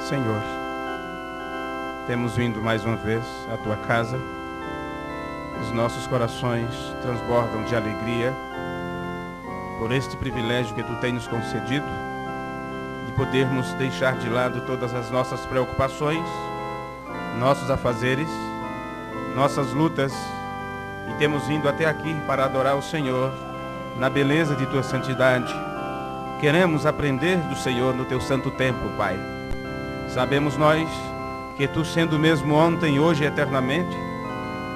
Senhor, temos vindo mais uma vez à Tua casa. Os nossos corações transbordam de alegria por este privilégio que Tu tens nos concedido, de podermos deixar de lado todas as nossas preocupações, nossos afazeres, nossas lutas, e temos vindo até aqui para adorar o Senhor na beleza de Tua santidade. Queremos aprender do Senhor no Teu santo templo, Pai. Sabemos nós que Tu, sendo o mesmo ontem, hoje e eternamente,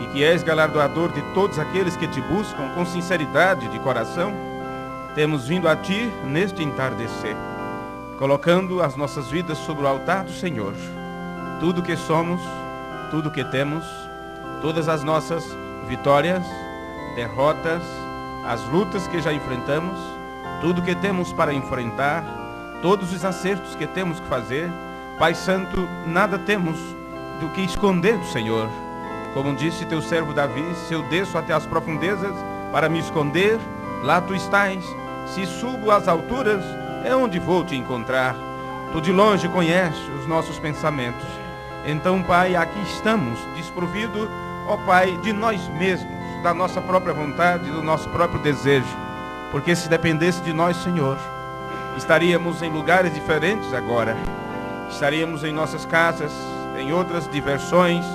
e que és galardoador de todos aqueles que Te buscam com sinceridade de coração, temos vindo a Ti neste entardecer, colocando as nossas vidas sobre o altar do Senhor. Tudo que somos, tudo que temos, todas as nossas vitórias, derrotas, as lutas que já enfrentamos, tudo que temos para enfrentar, todos os acertos que temos que fazer, Pai Santo, nada temos do que esconder do Senhor. Como disse teu servo Davi, se eu desço até as profundezas para me esconder, lá Tu estás. Se subo às alturas, é onde vou Te encontrar. Tu de longe conheces os nossos pensamentos. Então, Pai, aqui estamos, desprovido, ó Pai, de nós mesmos, da nossa própria vontade, do nosso próprio desejo. Porque se dependesse de nós, Senhor, estaríamos em lugares diferentes agora. Estaríamos em nossas casas, em outras diversões,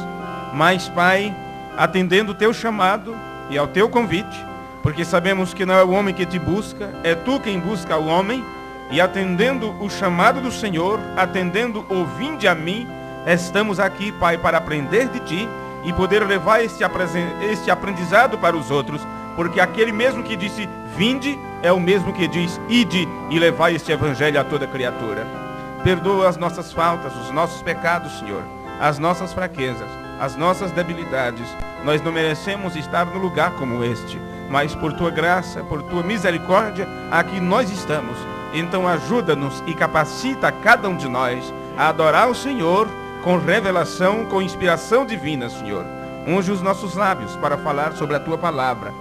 mas, Pai, atendendo o Teu chamado e ao Teu convite, porque sabemos que não é o homem que Te busca, é Tu quem busca o homem, e atendendo o chamado do Senhor, atendendo o vinde a mim, estamos aqui, Pai, para aprender de Ti e poder levar este aprendizado para os outros, porque aquele mesmo que disse vinde, é o mesmo que diz ide e levai este evangelho a toda criatura. Perdoa as nossas faltas, os nossos pecados, Senhor, as nossas fraquezas, as nossas debilidades. Nós não merecemos estar no lugar como este, mas por Tua graça, por Tua misericórdia, aqui nós estamos. Então ajuda-nos e capacita cada um de nós a adorar o Senhor com revelação, com inspiração divina, Senhor. Unge os nossos lábios para falar sobre a Tua palavra.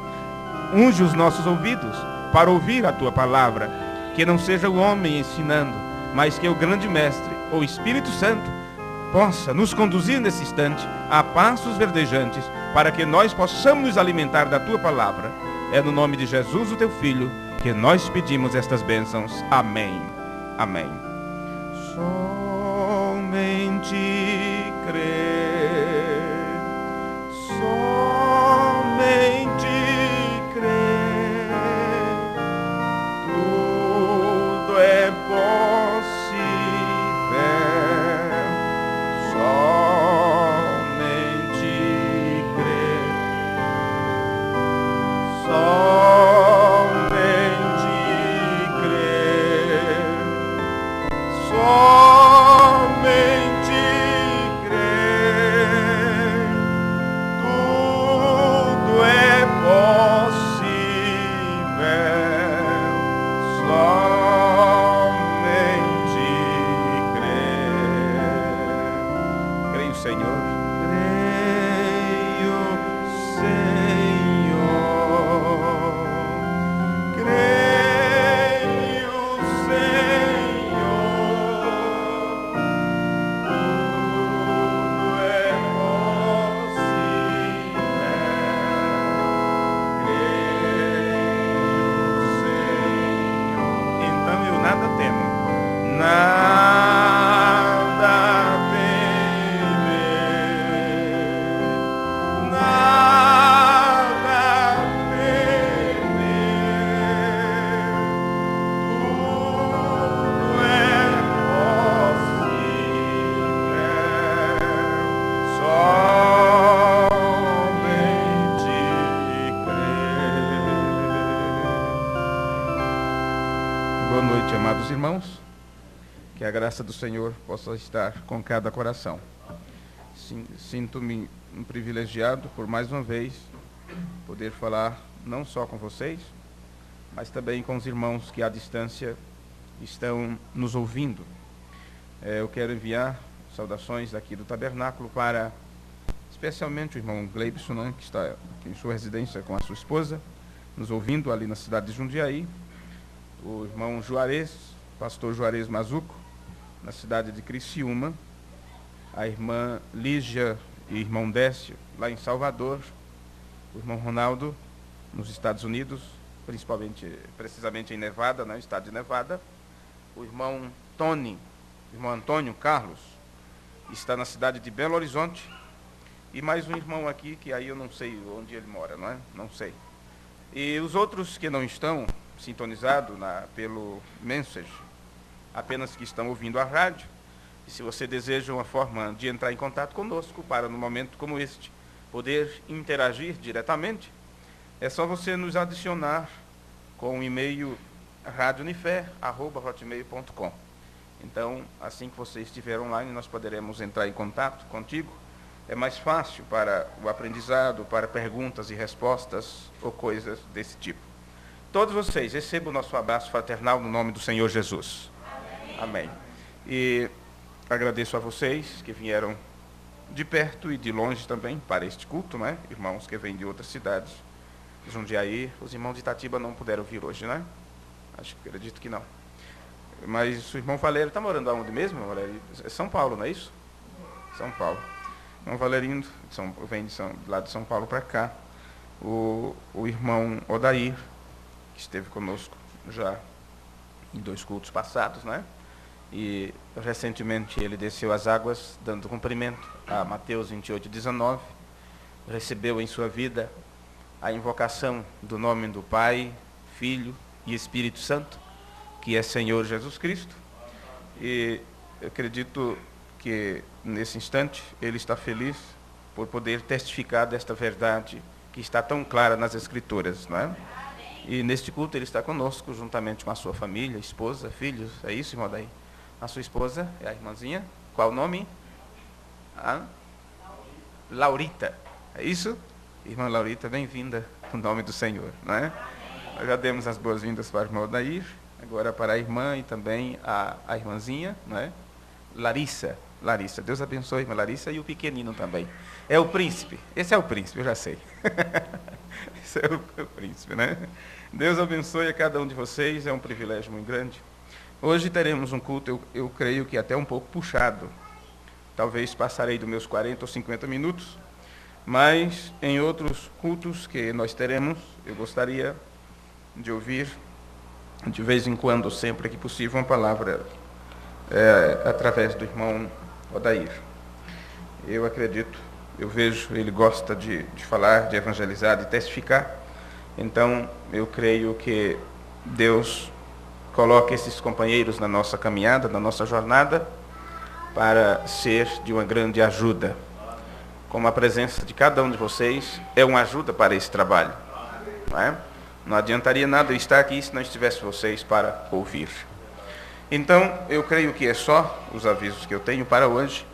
Unge os nossos ouvidos para ouvir a Tua palavra. Que não seja o homem ensinando, mas que o grande mestre, o Espírito Santo, possa nos conduzir nesse instante a passos verdejantes, para que nós possamos nos alimentar da Tua palavra. É no nome de Jesus, o Teu Filho, que nós pedimos estas bênçãos. Amém. Amém. Somente crer, somente crer, tudo é possível, somente crer, somente crer, somente crer, tudo é possível, somente crer. Creio, Senhor. Creio, Senhor. Creio, Senhor. Tudo é possível. Creio, Senhor. Então eu nada temo. Nada temer. Nada temer. Tudo é possível. Somente crer. Boa noite, amados irmãos. Que a graça do Senhor possa estar com cada coração. Sinto-me um privilegiado por mais uma vez poder falar não só com vocês, mas também com os irmãos que à distância estão nos ouvindo. Eu quero enviar saudações aqui do tabernáculo para especialmente o irmão Gleibson, né, que está aqui em sua residência com a sua esposa, nos ouvindo ali na cidade de Jundiaí, o irmão Juarez, pastor Juarez Mazuco, na cidade de Criciúma, a irmã Lígia e irmão Décio, lá em Salvador, o irmão Ronaldo, nos Estados Unidos, precisamente em Nevada, no estado de Nevada, o irmão Tony, o irmão Antônio Carlos, está na cidade de Belo Horizonte, e mais um irmão aqui, que aí eu não sei onde ele mora, não é? Não sei. E os outros que não estão sintonizados pelo Message, apenas que estão ouvindo a rádio, e se você deseja uma forma de entrar em contato conosco, para num momento como este, poder interagir diretamente, é só você nos adicionar com o e-mail radionifer@hotmail.com. Então, assim que você estiver online, nós poderemos entrar em contato contigo. É mais fácil para o aprendizado, para perguntas e respostas ou coisas desse tipo. Todos vocês, recebam o nosso abraço fraternal no nome do Senhor Jesus. Amém. E agradeço a vocês que vieram de perto e de longe também para este culto, né? Irmãos que vêm de outras cidades. Jundiaí, os irmãos de Itatiba não puderam vir hoje, né? Acredito que não. Mas o irmão Valério está morando aonde mesmo, Valério? É São Paulo, não é isso? São Paulo. O irmão Valerindo vem lá de São Paulo para cá. O irmão Odair, que esteve conosco já em 2 cultos passados, né? E recentemente ele desceu as águas, dando cumprimento a Mateus 28:19. Recebeu em sua vida a invocação do nome do Pai, Filho e Espírito Santo, que é Senhor Jesus Cristo. E eu acredito que nesse instante ele está feliz por poder testificar desta verdade que está tão clara nas Escrituras, não é? E neste culto ele está conosco, juntamente com a sua família, esposa, filhos. É isso, irmão daí? A sua esposa é a irmãzinha. Qual o nome? Laurita. É isso? Irmã Laurita, bem-vinda no nome do Senhor, não é? Nós já demos as boas-vindas para o irmão Odair, agora para a irmã e também a irmãzinha, não é? Larissa, Deus abençoe a irmã Larissa e o pequenino também. É o príncipe, esse é o príncipe, eu já sei. Esse é o príncipe, né? Deus abençoe a cada um de vocês, é um privilégio muito grande. Hoje teremos um culto, eu creio que até um pouco puxado. Talvez passarei dos meus 40 ou 50 minutos, mas em outros cultos que nós teremos, eu gostaria de ouvir, de vez em quando, sempre que possível, uma palavra através do irmão Odair. Eu acredito, eu vejo, ele gosta de falar, de evangelizar, de testificar. Então, eu creio que Deus coloca esses companheiros na nossa caminhada, na nossa jornada, para ser de uma grande ajuda. Como a presença de cada um de vocês é uma ajuda para esse trabalho. Não é? Não adiantaria nada eu estar aqui se não estivesse vocês para ouvir. Então, eu creio que é só os avisos que eu tenho para hoje.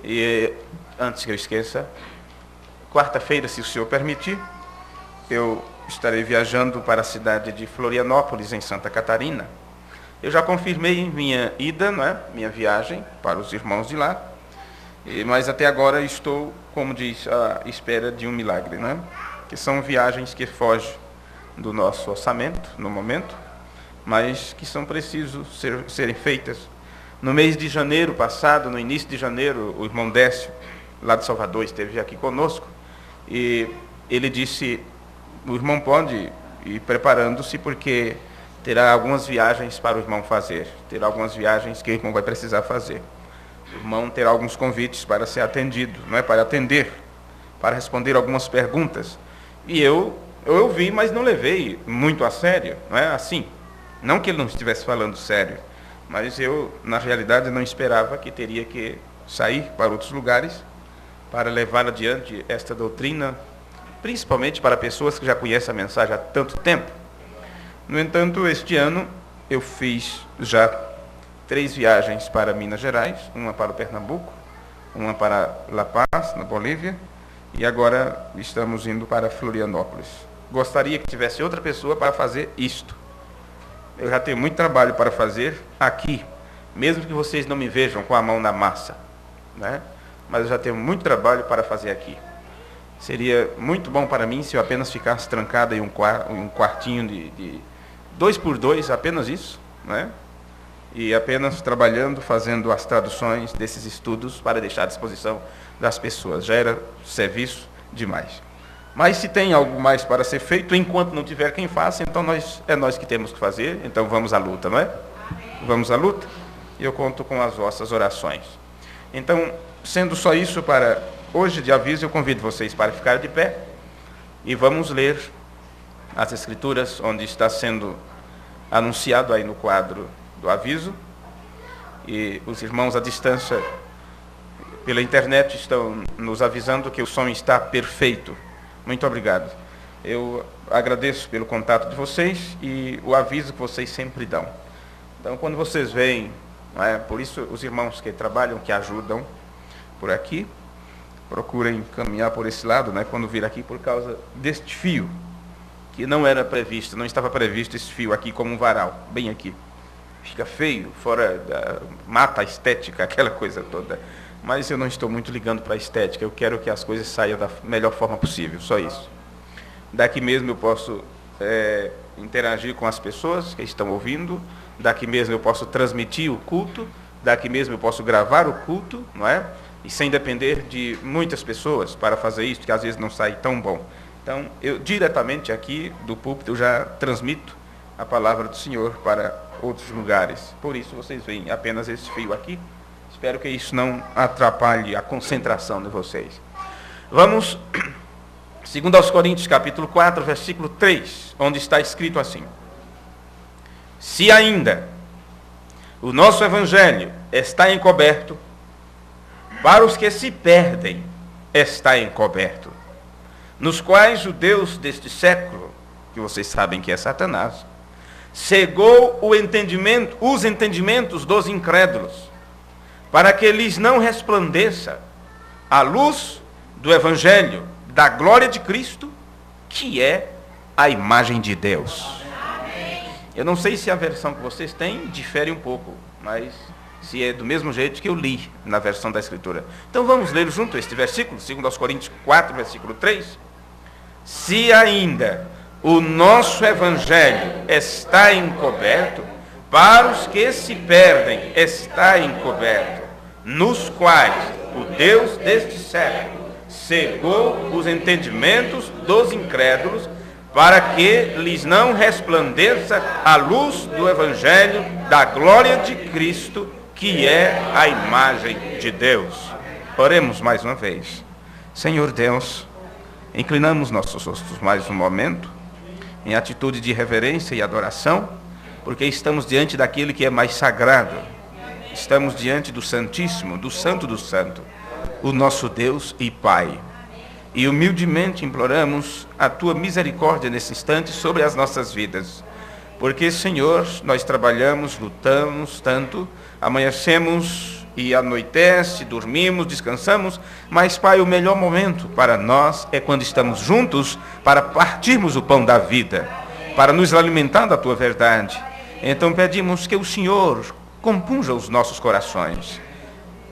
E antes que eu esqueça, quarta-feira, se o senhor permitir, eu estarei viajando para a cidade de Florianópolis, em Santa Catarina. Eu já confirmei minha ida, não é? Minha viagem para os irmãos de lá. Mas até agora estou, como diz, à espera de um milagre, não é? Que são viagens que fogem do nosso orçamento, no momento, mas que são precisas serem feitas. No mês de janeiro passado, no início de janeiro, o irmão Décio, lá de Salvador, esteve aqui conosco, e ele disse, o irmão pode ir preparando-se, porque terá algumas viagens para o irmão fazer, terá algumas viagens que o irmão vai precisar fazer. O irmão terá alguns convites para ser atendido, não é? Para atender, para responder algumas perguntas. E eu ouvi, mas não levei muito a sério, não é assim. Não que ele não estivesse falando sério, mas eu, na realidade, não esperava que teria que sair para outros lugares para levar adiante esta doutrina, principalmente para pessoas que já conhecem a mensagem há tanto tempo. No entanto, este ano eu fiz já 3 viagens para Minas Gerais, uma para o Pernambuco, uma para La Paz, na Bolívia, e agora estamos indo para Florianópolis. Gostaria que tivesse outra pessoa para fazer isto. Eu já tenho muito trabalho para fazer aqui, mesmo que vocês não me vejam com a mão na massa, né? Mas eu já tenho muito trabalho para fazer aqui. Seria muito bom para mim se eu apenas ficasse trancado em um quartinho de 2 por 2, apenas isso, né? e apenas trabalhando, fazendo as traduções desses estudos para deixar à disposição das pessoas. Já era serviço demais. Mas se tem algo mais para ser feito, enquanto não tiver quem faça, então é nós que temos que fazer, então vamos à luta, não é? Vamos à luta? E eu conto com as vossas orações. Então, sendo só isso para hoje de aviso, eu convido vocês para ficar de pé e vamos ler as Escrituras, onde está sendo anunciado aí no quadro do aviso. E os irmãos à distância, pela internet, estão nos avisando que o som está perfeito. Muito obrigado. Eu agradeço pelo contato de vocês e o aviso que vocês sempre dão. Então, quando vocês veem, não é? Por isso os irmãos que trabalham, que ajudam por aqui, procurem caminhar por esse lado, né? Quando vir aqui, por causa deste fio, que não era previsto, não estava previsto esse fio aqui como um varal, bem aqui. Fica feio, mata a estética, aquela coisa toda. Mas eu não estou muito ligando para a estética, eu quero que as coisas saiam da melhor forma possível, só isso. Daqui mesmo eu posso interagir com as pessoas que estão ouvindo, daqui mesmo eu posso transmitir o culto, daqui mesmo eu posso gravar o culto, não é? E sem depender de muitas pessoas para fazer isso, que às vezes não sai tão bom. Então, eu diretamente aqui do púlpito eu já transmito a palavra do Senhor para outros lugares. Por isso vocês veem apenas esse fio aqui. Espero que isso não atrapalhe a concentração de vocês. Vamos, 2 Coríntios, capítulo 4, versículo 3, onde está escrito assim: se ainda o nosso evangelho está encoberto, para os que se perdem está encoberto, nos quais o Deus deste século, que vocês sabem que é Satanás, cegou os entendimentos dos incrédulos, para que lhes não resplandeça a luz do evangelho da glória de Cristo, que é a imagem de Deus. Eu não sei se a versão que vocês têm difere um pouco, mas se é do mesmo jeito que eu li na versão da Escritura. Então vamos ler junto este versículo, 2 Coríntios 4, versículo 3. Se ainda o nosso evangelho está encoberto, para os que se perdem está encoberto, nos quais o Deus deste século cegou os entendimentos dos incrédulos, para que lhes não resplandeça a luz do evangelho da glória de Cristo, que é a imagem de Deus. Oremos mais uma vez. Senhor Deus, inclinamos nossos rostos mais um momento, em atitude de reverência e adoração, porque estamos diante daquele que é mais sagrado. Estamos diante do Santíssimo, do Santo do Santo, o nosso Deus e Pai. E humildemente imploramos a Tua misericórdia nesse instante sobre as nossas vidas. Porque, Senhor, nós trabalhamos, lutamos tanto, amanhecemos e anoitece, dormimos, descansamos, mas, Pai, o melhor momento para nós é quando estamos juntos para partirmos o pão da vida, para nos alimentar da Tua verdade. Então pedimos que o Senhor compunja os nossos corações,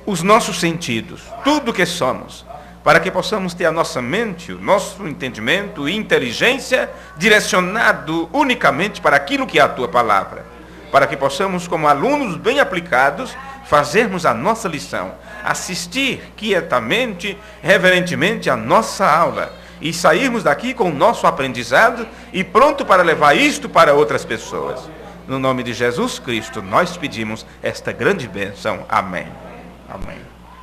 os nossos sentidos, tudo o que somos, para que possamos ter a nossa mente, o nosso entendimento e inteligência direcionado unicamente para aquilo que é a Tua palavra, para que possamos, como alunos bem aplicados, fazermos a nossa lição, assistir quietamente, reverentemente a nossa aula e sairmos daqui com o nosso aprendizado e pronto para levar isto para outras pessoas. No nome de Jesus Cristo, nós pedimos esta grande bênção. Amém. Amém.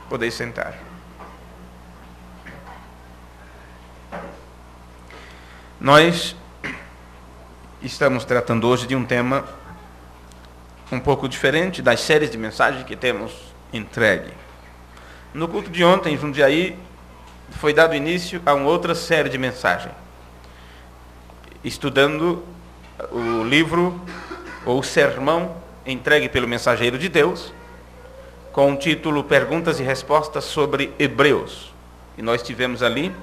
Podeis sentar. Nós estamos tratando hoje de um tema um pouco diferente das séries de mensagens que temos entregue. No culto de ontem, em Jundiaí, foi dado início a uma outra série de mensagens, estudando o livro ou sermão entregue pelo mensageiro de Deus, com o título Perguntas e Respostas sobre Hebreus. E nós tivemos ali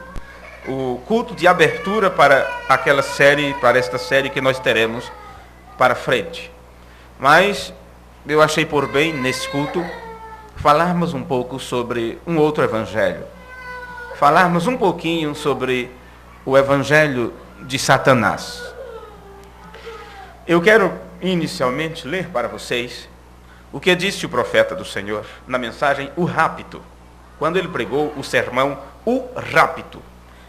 o culto de abertura para aquela série, para esta série que nós teremos para frente. Mas eu achei por bem, nesse culto, falarmos um pouco sobre um outro evangelho. Falarmos um pouquinho sobre o evangelho de Satanás. Eu quero inicialmente ler para vocês o que disse o profeta do Senhor na mensagem O Rápito, quando ele pregou o sermão O Rápito.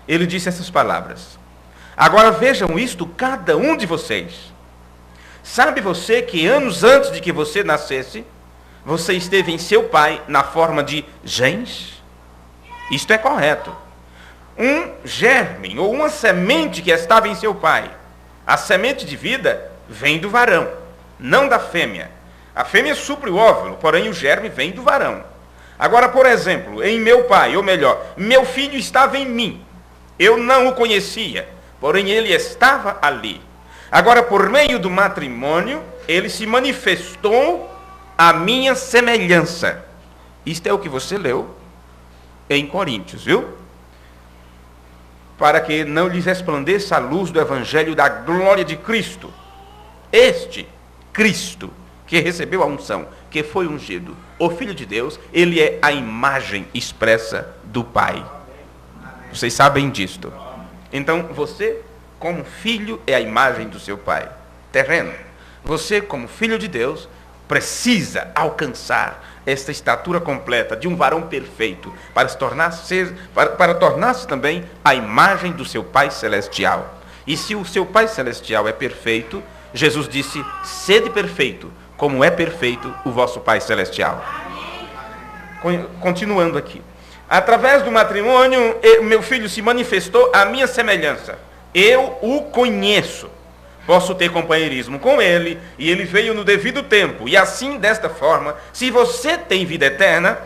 Ele disse essas palavras: agora vejam isto cada um de vocês. Sabe você que anos antes de que você nascesse, você esteve em seu pai na forma de gens? Isto é correto. Um germe ou uma semente que estava em seu pai. A semente de vida vem do varão, não da fêmea. A fêmea supre o óvulo, porém o germe vem do varão. Agora, por exemplo, em meu pai, ou melhor, meu filho estava em mim. Eu não o conhecia, porém ele estava ali. Agora, por meio do matrimônio, ele se manifestou à minha semelhança. Isto é o que você leu em Coríntios, viu? Para que não lhes resplandeça a luz do evangelho da glória de Cristo. Este Cristo, que recebeu a unção, que foi ungido, o Filho de Deus, ele é a imagem expressa do Pai. Vocês sabem disto. Então, você, como filho, é a imagem do seu Pai terreno. Você, como filho de Deus, precisa alcançar esta estatura completa de um varão perfeito para tornar-se também a imagem do seu Pai Celestial. E se o seu Pai Celestial é perfeito, Jesus disse: sede perfeito, como é perfeito o vosso Pai Celestial. Continuando aqui. Através do matrimônio, meu filho se manifestou à minha semelhança. Eu o conheço. Posso ter companheirismo com ele, e ele veio no devido tempo. E assim, desta forma, se você tem vida eterna,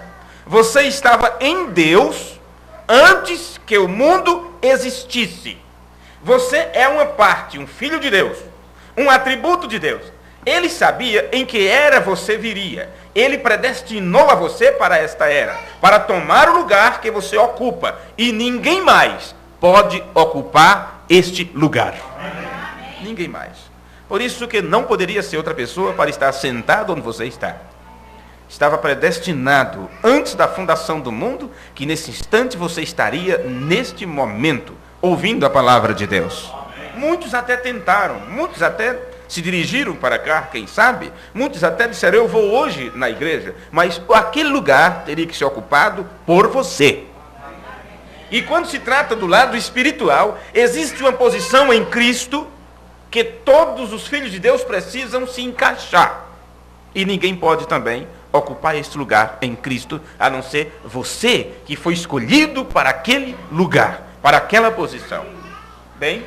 você estava em Deus antes que o mundo existisse. Você é uma parte, um filho de Deus, um atributo de Deus. Ele sabia em que era você viria. Ele predestinou a você para esta era, para tomar o lugar que você ocupa. E ninguém mais pode ocupar este lugar. Ninguém mais. Por isso que não poderia ser outra pessoa para estar sentado onde você está. Estava predestinado antes da fundação do mundo, que nesse instante você estaria neste momento, ouvindo a palavra de Deus. Muitos até tentaram, muitos até se dirigiram para cá, quem sabe, muitos até disseram: eu vou hoje na igreja, mas aquele lugar teria que ser ocupado por você. E quando se trata do lado espiritual, existe uma posição em Cristo que todos os filhos de Deus precisam se encaixar. E ninguém pode também ocupar este lugar em Cristo, a não ser você, que foi escolhido para aquele lugar, para aquela posição. Bem,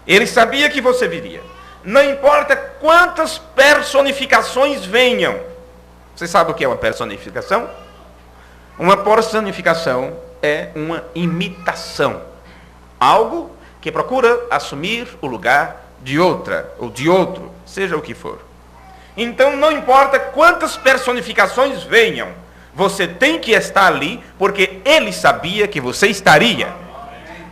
ele sabia que você viria. Não importa quantas personificações venham. Você sabe o que é uma personificação? Uma personificação é uma imitação. Algo que procura assumir o lugar de outra ou de outro, seja o que for. Então, não importa quantas personificações venham, você tem que estar ali, porque ele sabia que você estaria.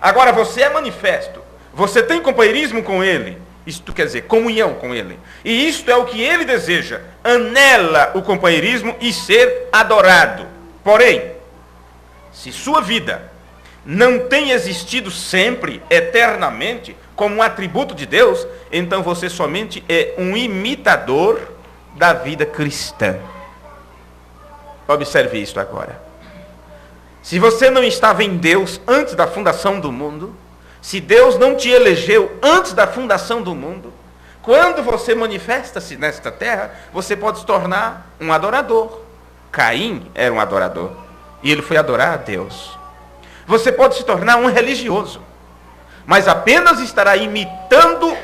Agora, você é manifesto, você tem companheirismo com ele, isto quer dizer, comunhão com ele. E isto é o que ele deseja, anela o companheirismo e ser adorado. Porém, se sua vida não tem existido sempre, eternamente, como um atributo de Deus, então você somente é um imitador da vida cristã. Observe isto agora. Se você não estava em Deus antes da fundação do mundo, se Deus não te elegeu antes da fundação do mundo, quando você manifesta-se nesta terra, você pode se tornar um adorador. Caim era um adorador, e ele foi adorar a Deus. Você pode se tornar um religioso, mas apenas estará imitando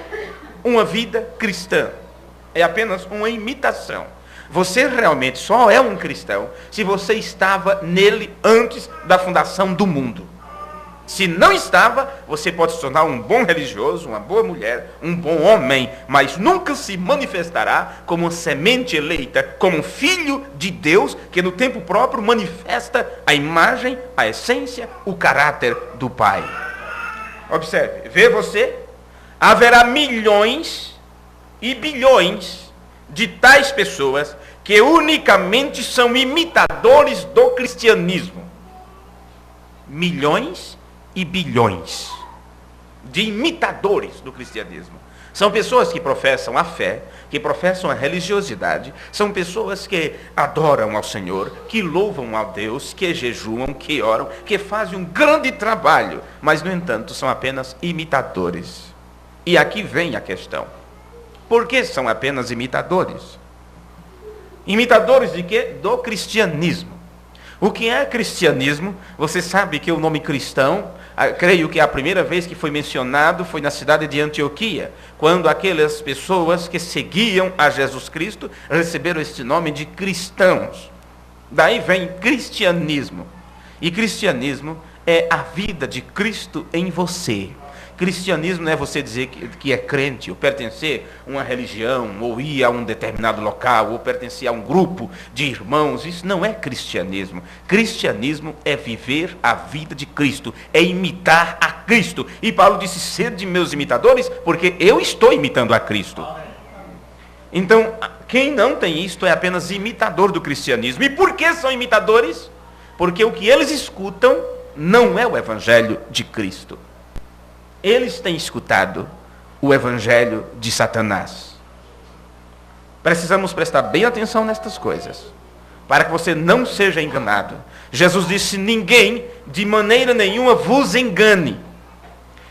uma vida cristã. É apenas uma imitação. Você realmente só é um cristão se você estava nele antes da fundação do mundo. Se não estava, você pode se tornar um bom religioso, uma boa mulher, um bom homem, mas nunca se manifestará como uma semente eleita, como um filho de Deus, que no tempo próprio manifesta a imagem, a essência, o caráter do Pai. Observe, vê você, haverá milhões e bilhões de tais pessoas que unicamente são imitadores do cristianismo. Milhões e bilhões de imitadores do cristianismo. São pessoas que professam a fé, que professam a religiosidade, são pessoas que adoram ao Senhor, que louvam a Deus, que jejuam, que oram, que fazem um grande trabalho, mas, no entanto, são apenas imitadores. E aqui vem a questão. Por que são apenas imitadores? Imitadores de quê? Do cristianismo. O que é cristianismo? Você sabe que o nome cristão, creio que a primeira vez que foi mencionado foi na cidade de Antioquia, quando aquelas pessoas que seguiam a Jesus Cristo receberam este nome de cristãos. Daí vem cristianismo. E cristianismo é a vida de Cristo em você. Cristianismo não é você dizer que é crente, ou pertencer a uma religião, ou ir a um determinado local, ou pertencer a um grupo de irmãos. Isso não é cristianismo. Cristianismo é viver a vida de Cristo, é imitar a Cristo. E Paulo disse, sede meus imitadores, porque eu estou imitando a Cristo. Então, quem não tem isto é apenas imitador do cristianismo. E por que são imitadores? Porque o que eles escutam não é o evangelho de Cristo. Eles têm escutado o evangelho de Satanás. Precisamos prestar bem atenção nestas coisas, para que você não seja enganado. Jesus disse, ninguém de maneira nenhuma vos engane,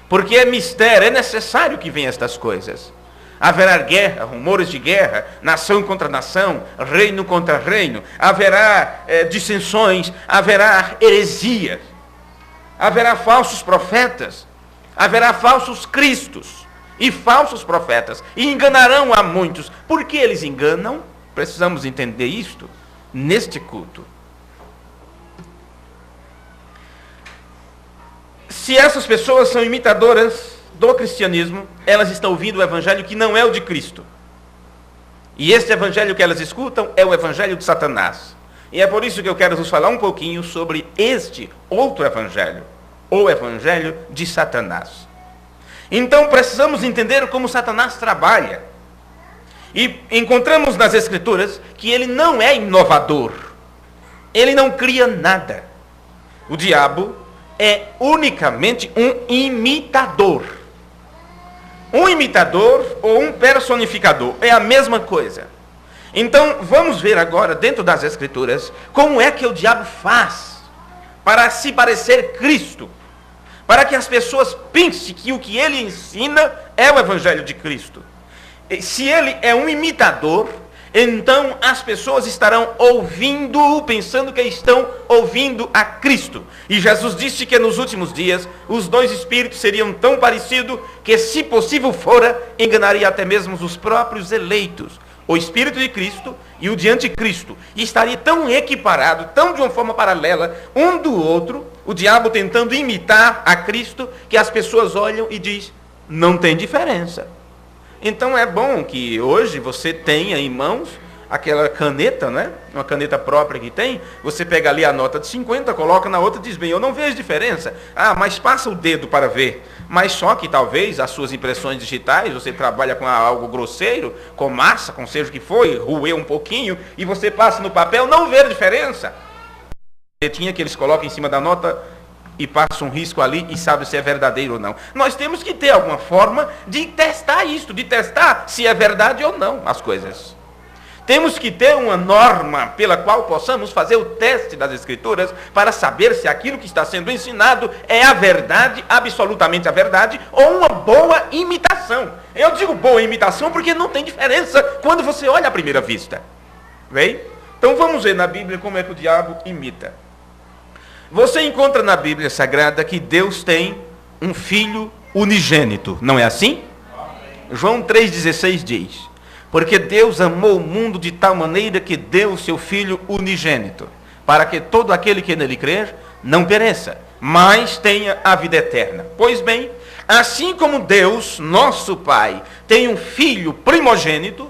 porque é mistério, é necessário que venham estas coisas. Haverá guerra, rumores de guerra, nação contra nação, reino contra reino, haverá dissensões, haverá heresias, haverá falsos profetas, haverá falsos cristos e falsos profetas, e enganarão a muitos. Por que eles enganam? Precisamos entender isto neste culto. Se essas pessoas são imitadoras do cristianismo, elas estão ouvindo o evangelho que não é o de Cristo. E este evangelho que elas escutam é o evangelho de Satanás. E é por isso que eu quero vos falar um pouquinho sobre este outro evangelho, o evangelho de Satanás. Então precisamos entender como Satanás trabalha. E encontramos nas Escrituras que ele não é inovador. Ele não cria nada. O diabo é unicamente um imitador. Um imitador ou um personificador. É a mesma coisa. Então vamos ver agora dentro das Escrituras como é que o diabo faz para se parecer Cristo, para que as pessoas pensem que o que ele ensina é o evangelho de Cristo. Se ele é um imitador, então as pessoas estarão ouvindo, pensando que estão ouvindo a Cristo. E Jesus disse que nos últimos dias os dois espíritos seriam tão parecidos que, se possível fora, enganaria até mesmo os próprios eleitos. O Espírito de Cristo e o de Anticristo. E estaria tão equiparado, tão de uma forma paralela, um do outro, o diabo tentando imitar a Cristo, que as pessoas olham e dizem, não tem diferença. Então é bom que hoje você tenha em mãos aquela caneta, né? Uma caneta própria que tem, você pega ali a nota de 50, coloca na outra e diz, bem, eu não vejo diferença. Ah, mas passa o dedo para ver. Mas só que talvez as suas impressões digitais, você trabalha com algo grosseiro, com massa, com seja o que for, roeu um pouquinho, e você passa no papel, não vê a diferença. Tinha que eles colocam em cima da nota e passa um risco ali e sabe se é verdadeiro ou não. Nós temos que ter alguma forma de testar isso, de testar se é verdade ou não as coisas. Temos que ter uma norma pela qual possamos fazer o teste das Escrituras para saber se aquilo que está sendo ensinado é a verdade, absolutamente a verdade, ou uma boa imitação. Eu digo boa imitação porque não tem diferença quando você olha à primeira vista. Bem? Então vamos ver na Bíblia como é que o diabo imita. Você encontra na Bíblia Sagrada que Deus tem um filho unigênito, não é assim? João 3,16 diz, porque Deus amou o mundo de tal maneira que deu o seu filho unigênito, para que todo aquele que nele crer não pereça, mas tenha a vida eterna. Pois bem, assim como Deus, nosso Pai, tem um filho primogênito,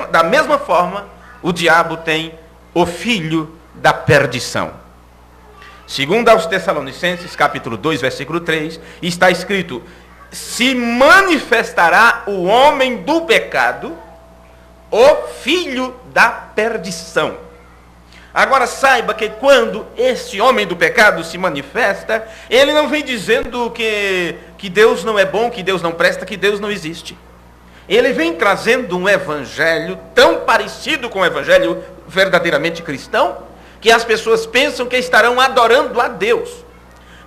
da mesma forma, o diabo tem o filho da perdição. Segundo aos Tessalonicenses, capítulo 2, versículo 3, está escrito, se manifestará o homem do pecado, o filho da perdição. Agora saiba que quando esse homem do pecado se manifesta, ele não vem dizendo que Deus não é bom, que Deus não presta, que Deus não existe. Ele vem trazendo um evangelho tão parecido com o evangelho verdadeiramente cristão, que as pessoas pensam que estarão adorando a Deus.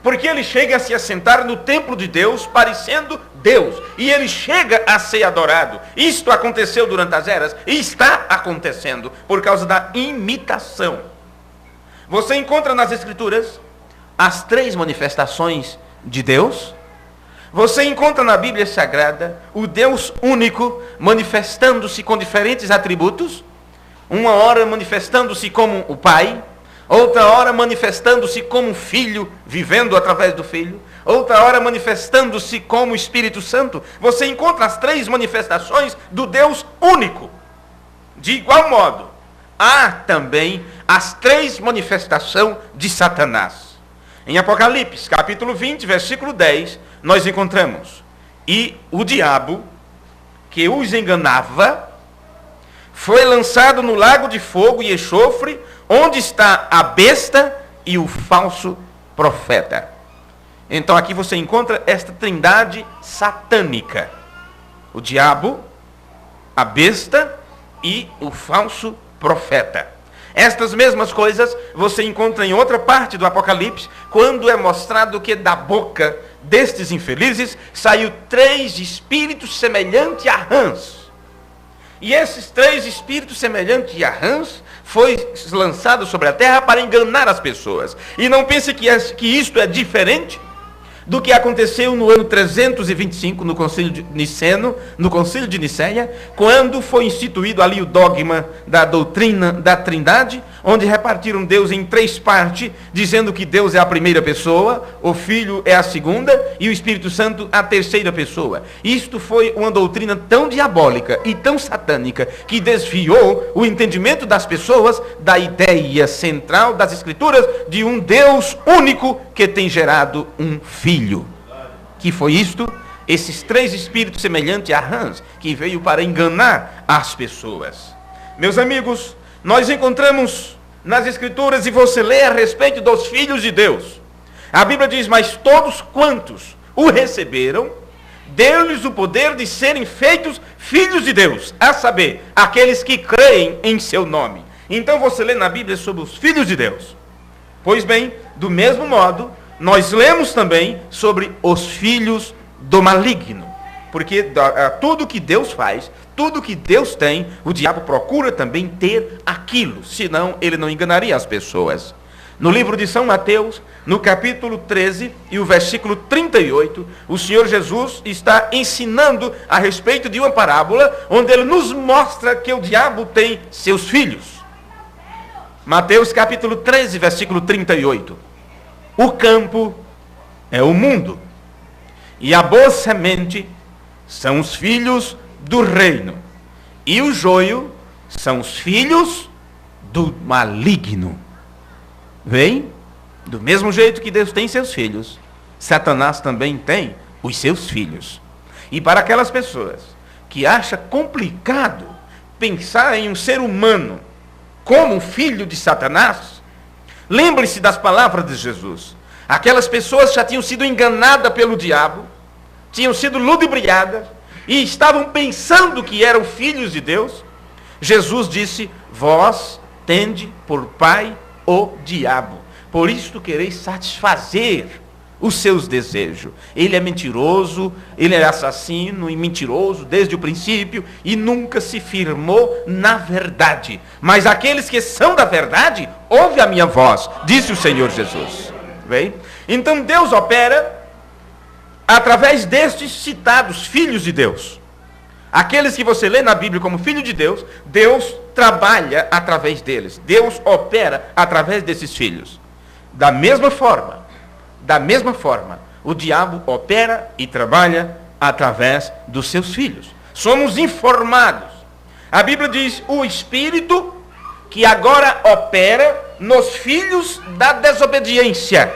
Porque ele chega a se assentar no templo de Deus, parecendo Deus. E ele chega a ser adorado. Isto aconteceu durante as eras e está acontecendo por causa da imitação. Você encontra nas Escrituras as 3 manifestações de Deus. Você encontra na Bíblia Sagrada o Deus único manifestando-se com diferentes atributos. Uma hora manifestando-se como o Pai, outra hora manifestando-se como Filho, vivendo através do Filho, outra hora manifestando-se como Espírito Santo. Você encontra as 3 manifestações do Deus único. De igual modo, há também as 3 manifestações de Satanás. Em Apocalipse, capítulo 20, versículo 10, nós encontramos: e o diabo, que os enganava, foi lançado no lago de fogo e enxofre, onde está a besta e o falso profeta. Então aqui você encontra esta trindade satânica: o diabo, a besta e o falso profeta. Estas mesmas coisas você encontra em outra parte do Apocalipse, quando é mostrado que da boca destes infelizes saiu 3 espíritos semelhantes a rãs. E esses 3 espíritos semelhantes a rãs foi lançado sobre a terra para enganar as pessoas. E não pense que isto é diferente do que aconteceu no ano 325, no Concílio de Niceno, no Concílio de Niceia, quando foi instituído ali o dogma da doutrina da Trindade, onde repartiram Deus em 3 partes, dizendo que Deus é a primeira pessoa, o Filho é a segunda e o Espírito Santo a terceira pessoa. Isto foi uma doutrina tão diabólica e tão satânica que desviou o entendimento das pessoas da ideia central das Escrituras de um Deus único que tem gerado um Filho. Que foi isto? Esses 3 espíritos semelhantes a rãs, que veio para enganar as pessoas. Meus amigos, nós encontramos nas Escrituras, e você lê a respeito dos filhos de Deus. A Bíblia diz: mas todos quantos o receberam, deu-lhes o poder de serem feitos filhos de Deus, a saber, aqueles que creem em seu nome. Então você lê na Bíblia sobre os filhos de Deus. Pois bem, do mesmo modo, nós lemos também sobre os filhos do maligno. Porque tudo que Deus faz, tudo que Deus tem, o diabo procura também ter aquilo, senão ele não enganaria as pessoas. No livro de São Mateus, no capítulo 13 e o versículo 38, o Senhor Jesus está ensinando a respeito de uma parábola, onde ele nos mostra que o diabo tem seus filhos. Mateus capítulo 13, versículo 38. O campo é o mundo, e a boa semente são os filhos do reino, e o joio são os filhos do maligno. Vem? Do mesmo jeito que Deus tem seus filhos, Satanás também tem os seus filhos. E para aquelas pessoas que acham complicado pensar em um ser humano como filho de Satanás, lembre-se das palavras de Jesus. Aquelas pessoas já tinham sido enganadas pelo diabo, tinham sido ludibriadas e estavam pensando que eram filhos de Deus. Jesus disse: vós tende por pai o diabo, por isto quereis satisfazer os seus desejos. Ele é mentiroso, ele é assassino e mentiroso desde o princípio e nunca se firmou na verdade. Mas aqueles que são da verdade, ouve a minha voz, disse o Senhor Jesus. Bem? Então Deus opera através destes citados filhos de Deus. Aqueles que você lê na Bíblia como filho de Deus, Deus trabalha através deles. Deus opera através desses filhos. Da mesma forma, o diabo opera e trabalha através dos seus filhos. Somos informados. A Bíblia diz: o Espírito que agora opera nos filhos da desobediência.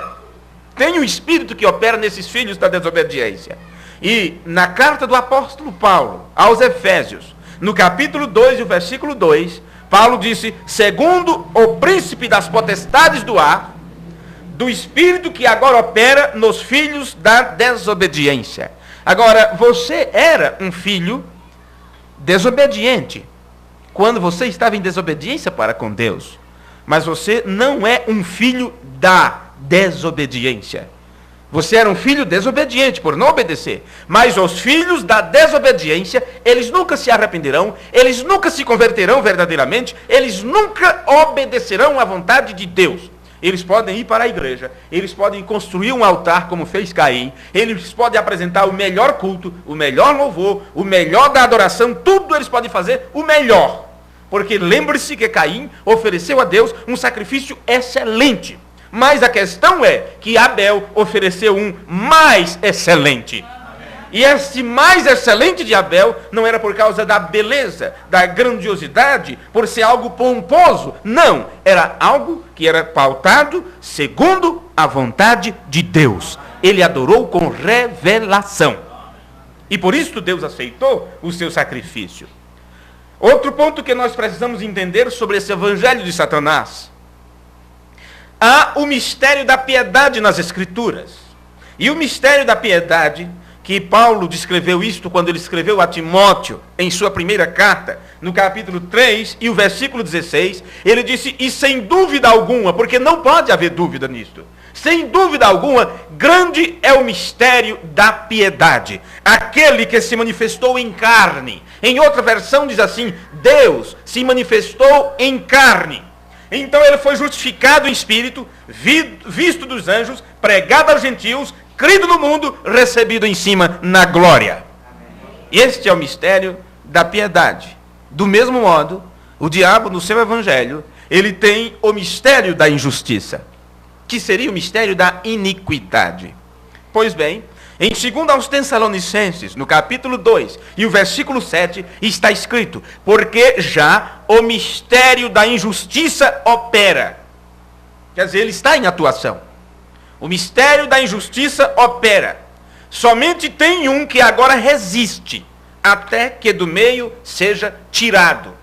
Tem um Espírito que opera nesses filhos da desobediência. E na carta do apóstolo Paulo aos Efésios, no capítulo 2 e o versículo 2, Paulo disse, segundo o príncipe das potestades do ar, do espírito que agora opera nos filhos da desobediência. Agora, você era um filho desobediente quando você estava em desobediência para com Deus. Mas você não é um filho da desobediência. Você era um filho desobediente por não obedecer. Mas os filhos da desobediência, eles nunca se arrependerão, eles nunca se converterão verdadeiramente, eles nunca obedecerão à vontade de Deus. Eles podem ir para a igreja, eles podem construir um altar como fez Caim, eles podem apresentar o melhor culto, o melhor louvor, o melhor da adoração, tudo eles podem fazer o melhor. Porque lembre-se que Caim ofereceu a Deus um sacrifício excelente. Mas a questão é que Abel ofereceu um mais excelente. E esse mais excelente de Abel não era por causa da beleza, da grandiosidade, por ser algo pomposo. Não, era algo que era pautado segundo a vontade de Deus. Ele adorou com revelação. E por isso Deus aceitou o seu sacrifício. Outro ponto que nós precisamos entender sobre esse evangelho de Satanás. Há o mistério da piedade nas Escrituras. E o mistério da piedade, que Paulo descreveu isto quando ele escreveu a Timóteo, em sua primeira carta, no capítulo 3 e o versículo 16, ele disse, e sem dúvida alguma, porque não pode haver dúvida nisto, sem dúvida alguma, grande é o mistério da piedade, aquele que se manifestou em carne. Em outra versão diz assim, Deus se manifestou em carne. Então ele foi justificado em espírito, visto dos anjos, pregado aos gentios, crido no mundo, recebido em cima na glória. Este é o mistério da piedade. Do mesmo modo, o diabo no seu evangelho, ele tem o mistério da injustiça, que seria o mistério da iniquidade. Pois bem, em 2 aos Tessalonicenses, no capítulo 2 e o versículo 7, está escrito, porque já o mistério da injustiça opera. Quer dizer, ele está em atuação. O mistério da injustiça opera. Somente tem um que agora resiste, até que do meio seja tirado.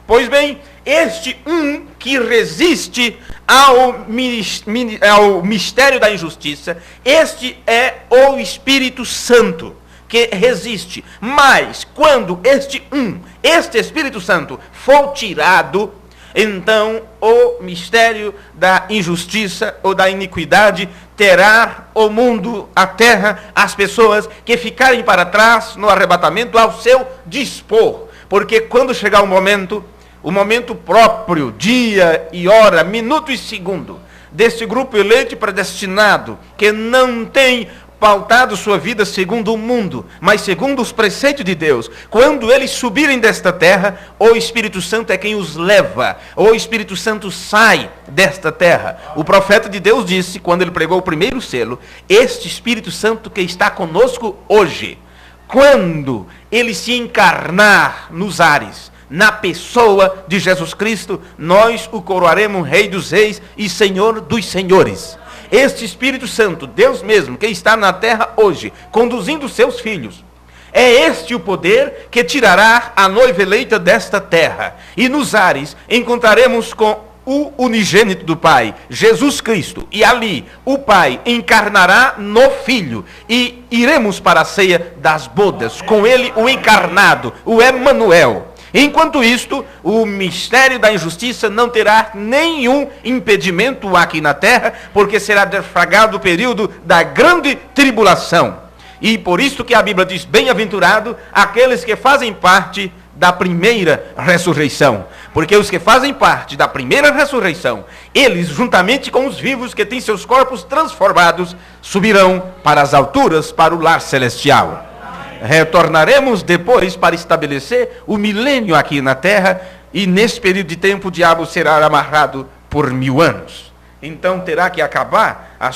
Pois bem, este um que resiste ao mistério da injustiça, este é o Espírito Santo, que resiste. Mas, quando este Espírito Santo for tirado, então o mistério da injustiça ou da iniquidade terá o mundo, a terra, as pessoas que ficarem para trás no arrebatamento ao seu dispor. Porque quando chegar o momento próprio, dia e hora, minuto e segundo, desse grupo eleito e predestinado, que não tem pautado sua vida segundo o mundo, mas segundo os preceitos de Deus, quando eles subirem desta terra, o Espírito Santo é quem os leva, o Espírito Santo sai desta terra. O profeta de Deus disse, quando ele pregou o primeiro selo, este Espírito Santo que está conosco hoje, quando ele se encarnar nos ares, na pessoa de Jesus Cristo, nós o coroaremos Rei dos Reis e Senhor dos Senhores. Este Espírito Santo, Deus mesmo, que está na terra hoje, conduzindo seus filhos, é este o poder que tirará a noiva eleita desta terra. E nos ares encontraremos com o unigênito do Pai, Jesus Cristo. E ali o Pai encarnará no Filho. E iremos para a ceia das bodas, com ele o encarnado, o Emanuel. Enquanto isto, o mistério da injustiça não terá nenhum impedimento aqui na terra, porque será deflagrado o período da grande tribulação. E por isso que a Bíblia diz, bem-aventurado aqueles que fazem parte da primeira ressurreição. Porque os que fazem parte da primeira ressurreição, eles, juntamente com os vivos que têm seus corpos transformados, subirão para as alturas, para o lar celestial. Retornaremos depois para estabelecer o milênio aqui na terra, e nesse período de tempo o diabo será amarrado por 1000 anos. Então terá que acabar, a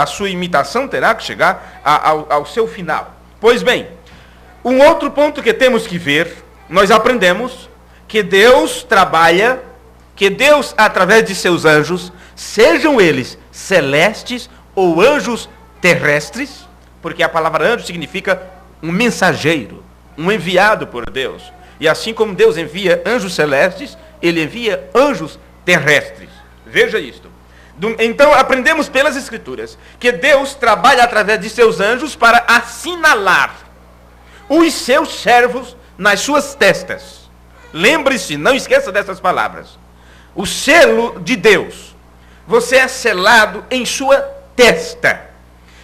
sua imitação terá que chegar ao seu final. Pois bem, um outro ponto que temos que ver, nós aprendemos que Deus trabalha, que Deus, através de seus anjos, sejam eles celestes ou anjos terrestres, porque a palavra anjo significa um mensageiro, um enviado por Deus. E assim como Deus envia anjos celestes, ele envia anjos terrestres. Veja isto. Então aprendemos pelas Escrituras que Deus trabalha através de seus anjos para assinalar os seus servos nas suas testas. Lembre-se, não esqueça dessas palavras. O selo de Deus. Você é selado em sua testa.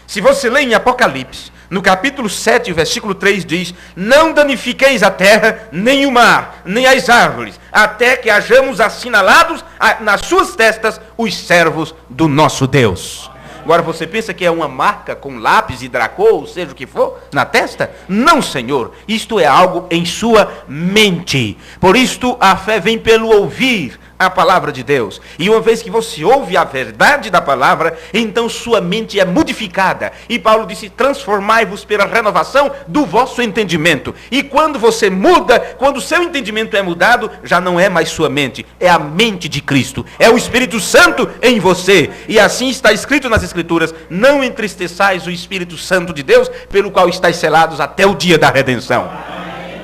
Se você lê em Apocalipse, no capítulo 7, versículo 3 diz: não danifiqueis a terra, nem o mar, nem as árvores, até que hajamos assinalados nas suas testas os servos do nosso Deus. Agora você pensa que é uma marca com lápis e dracô, ou seja o que for, na testa? Não, Senhor. Isto é algo em sua mente. Por isto a fé vem pelo ouvir a palavra de Deus. E uma vez que você ouve a verdade da palavra, então sua mente é modificada. E Paulo disse: transformai-vos pela renovação do vosso entendimento. E quando você muda, quando o seu entendimento é mudado, já não é mais sua mente, é a mente de Cristo. É o Espírito Santo em você. E assim está escrito nas Escrituras: não entristeçais o Espírito Santo de Deus, pelo qual estáis selados até o dia da redenção.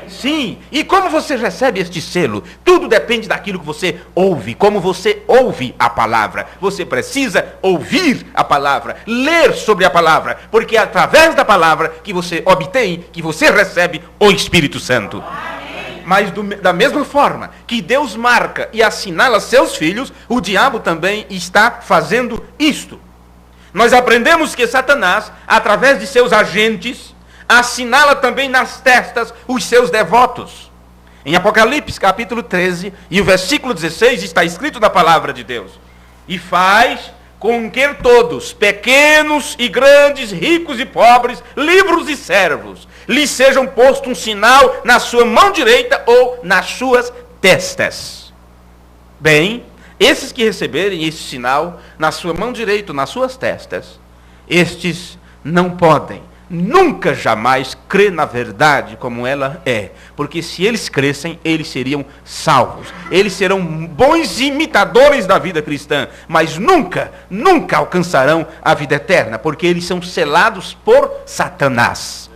Sim, e como você recebe este selo? Tudo depende daquilo que você ouve, como você ouve a palavra. Você precisa ouvir a palavra, ler sobre a palavra, porque é através da palavra que você obtém, que você recebe o Espírito Santo. Mas da mesma forma que Deus marca e assinala seus filhos, o diabo também está fazendo isto. Nós aprendemos que Satanás, através de seus agentes, assinala também nas testas os seus devotos. Em Apocalipse capítulo 13 e o versículo 16 está escrito na palavra de Deus: e faz com que todos, pequenos e grandes, ricos e pobres, livres e servos, lhes sejam posto um sinal na sua mão direita ou nas suas testas. Bem, esses que receberem esse sinal na sua mão direita ou nas suas testas, estes não podem nunca, jamais crer na verdade como ela é. Porque se eles crescem, eles seriam salvos. Eles serão bons imitadores da vida cristã. Mas nunca, nunca alcançarão a vida eterna. Porque eles são selados por Satanás.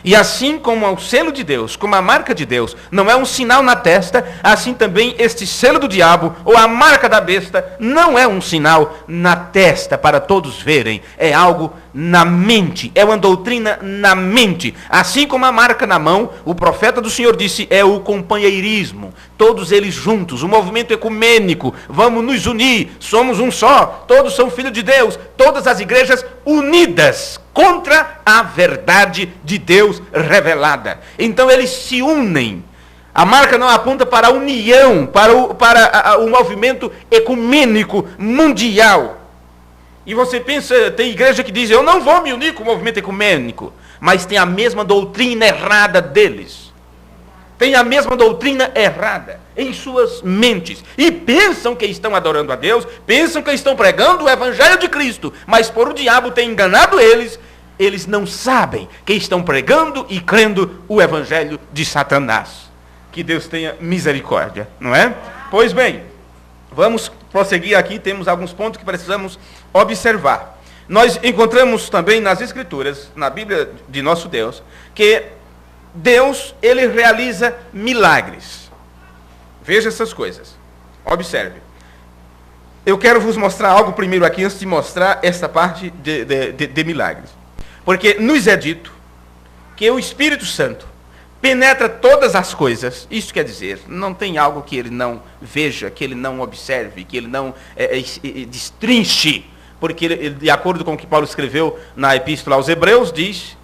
E assim como o selo de Deus, como a marca de Deus, não é um sinal na testa, assim também este selo do diabo, ou a marca da besta, não é um sinal na testa para todos verem. É algo na mente, é uma doutrina na mente. Assim como a marca na mão, o profeta do Senhor disse, é o companheirismo. Todos eles juntos, o movimento ecumênico, vamos nos unir, somos um só, todos são filhos de Deus, todas as igrejas unidas contra a verdade de Deus revelada. Então eles se unem. A marca não aponta para a união, para o movimento ecumênico mundial. E você pensa, tem igreja que diz, eu não vou me unir com o movimento ecumênico, mas tem a mesma doutrina errada deles. Tem a mesma doutrina errada em suas mentes. E pensam que estão adorando a Deus, pensam que estão pregando o Evangelho de Cristo, mas por o diabo ter enganado eles, eles não sabem que estão pregando e crendo o Evangelho de Satanás. Que Deus tenha misericórdia, não é? Pois bem, vamos prosseguir aqui, temos alguns pontos que precisamos observar. Nós encontramos também nas Escrituras, na Bíblia de nosso Deus, que Deus, ele realiza milagres. Veja essas coisas. Observe. Eu quero vos mostrar algo primeiro aqui, antes de mostrar essa parte de milagres. Porque nos é dito que o Espírito Santo penetra todas as coisas. Isso quer dizer, não tem algo que ele não veja, que ele não observe, que ele não destrinche. Porque ele, de acordo com o que Paulo escreveu na Epístola aos Hebreus, diz...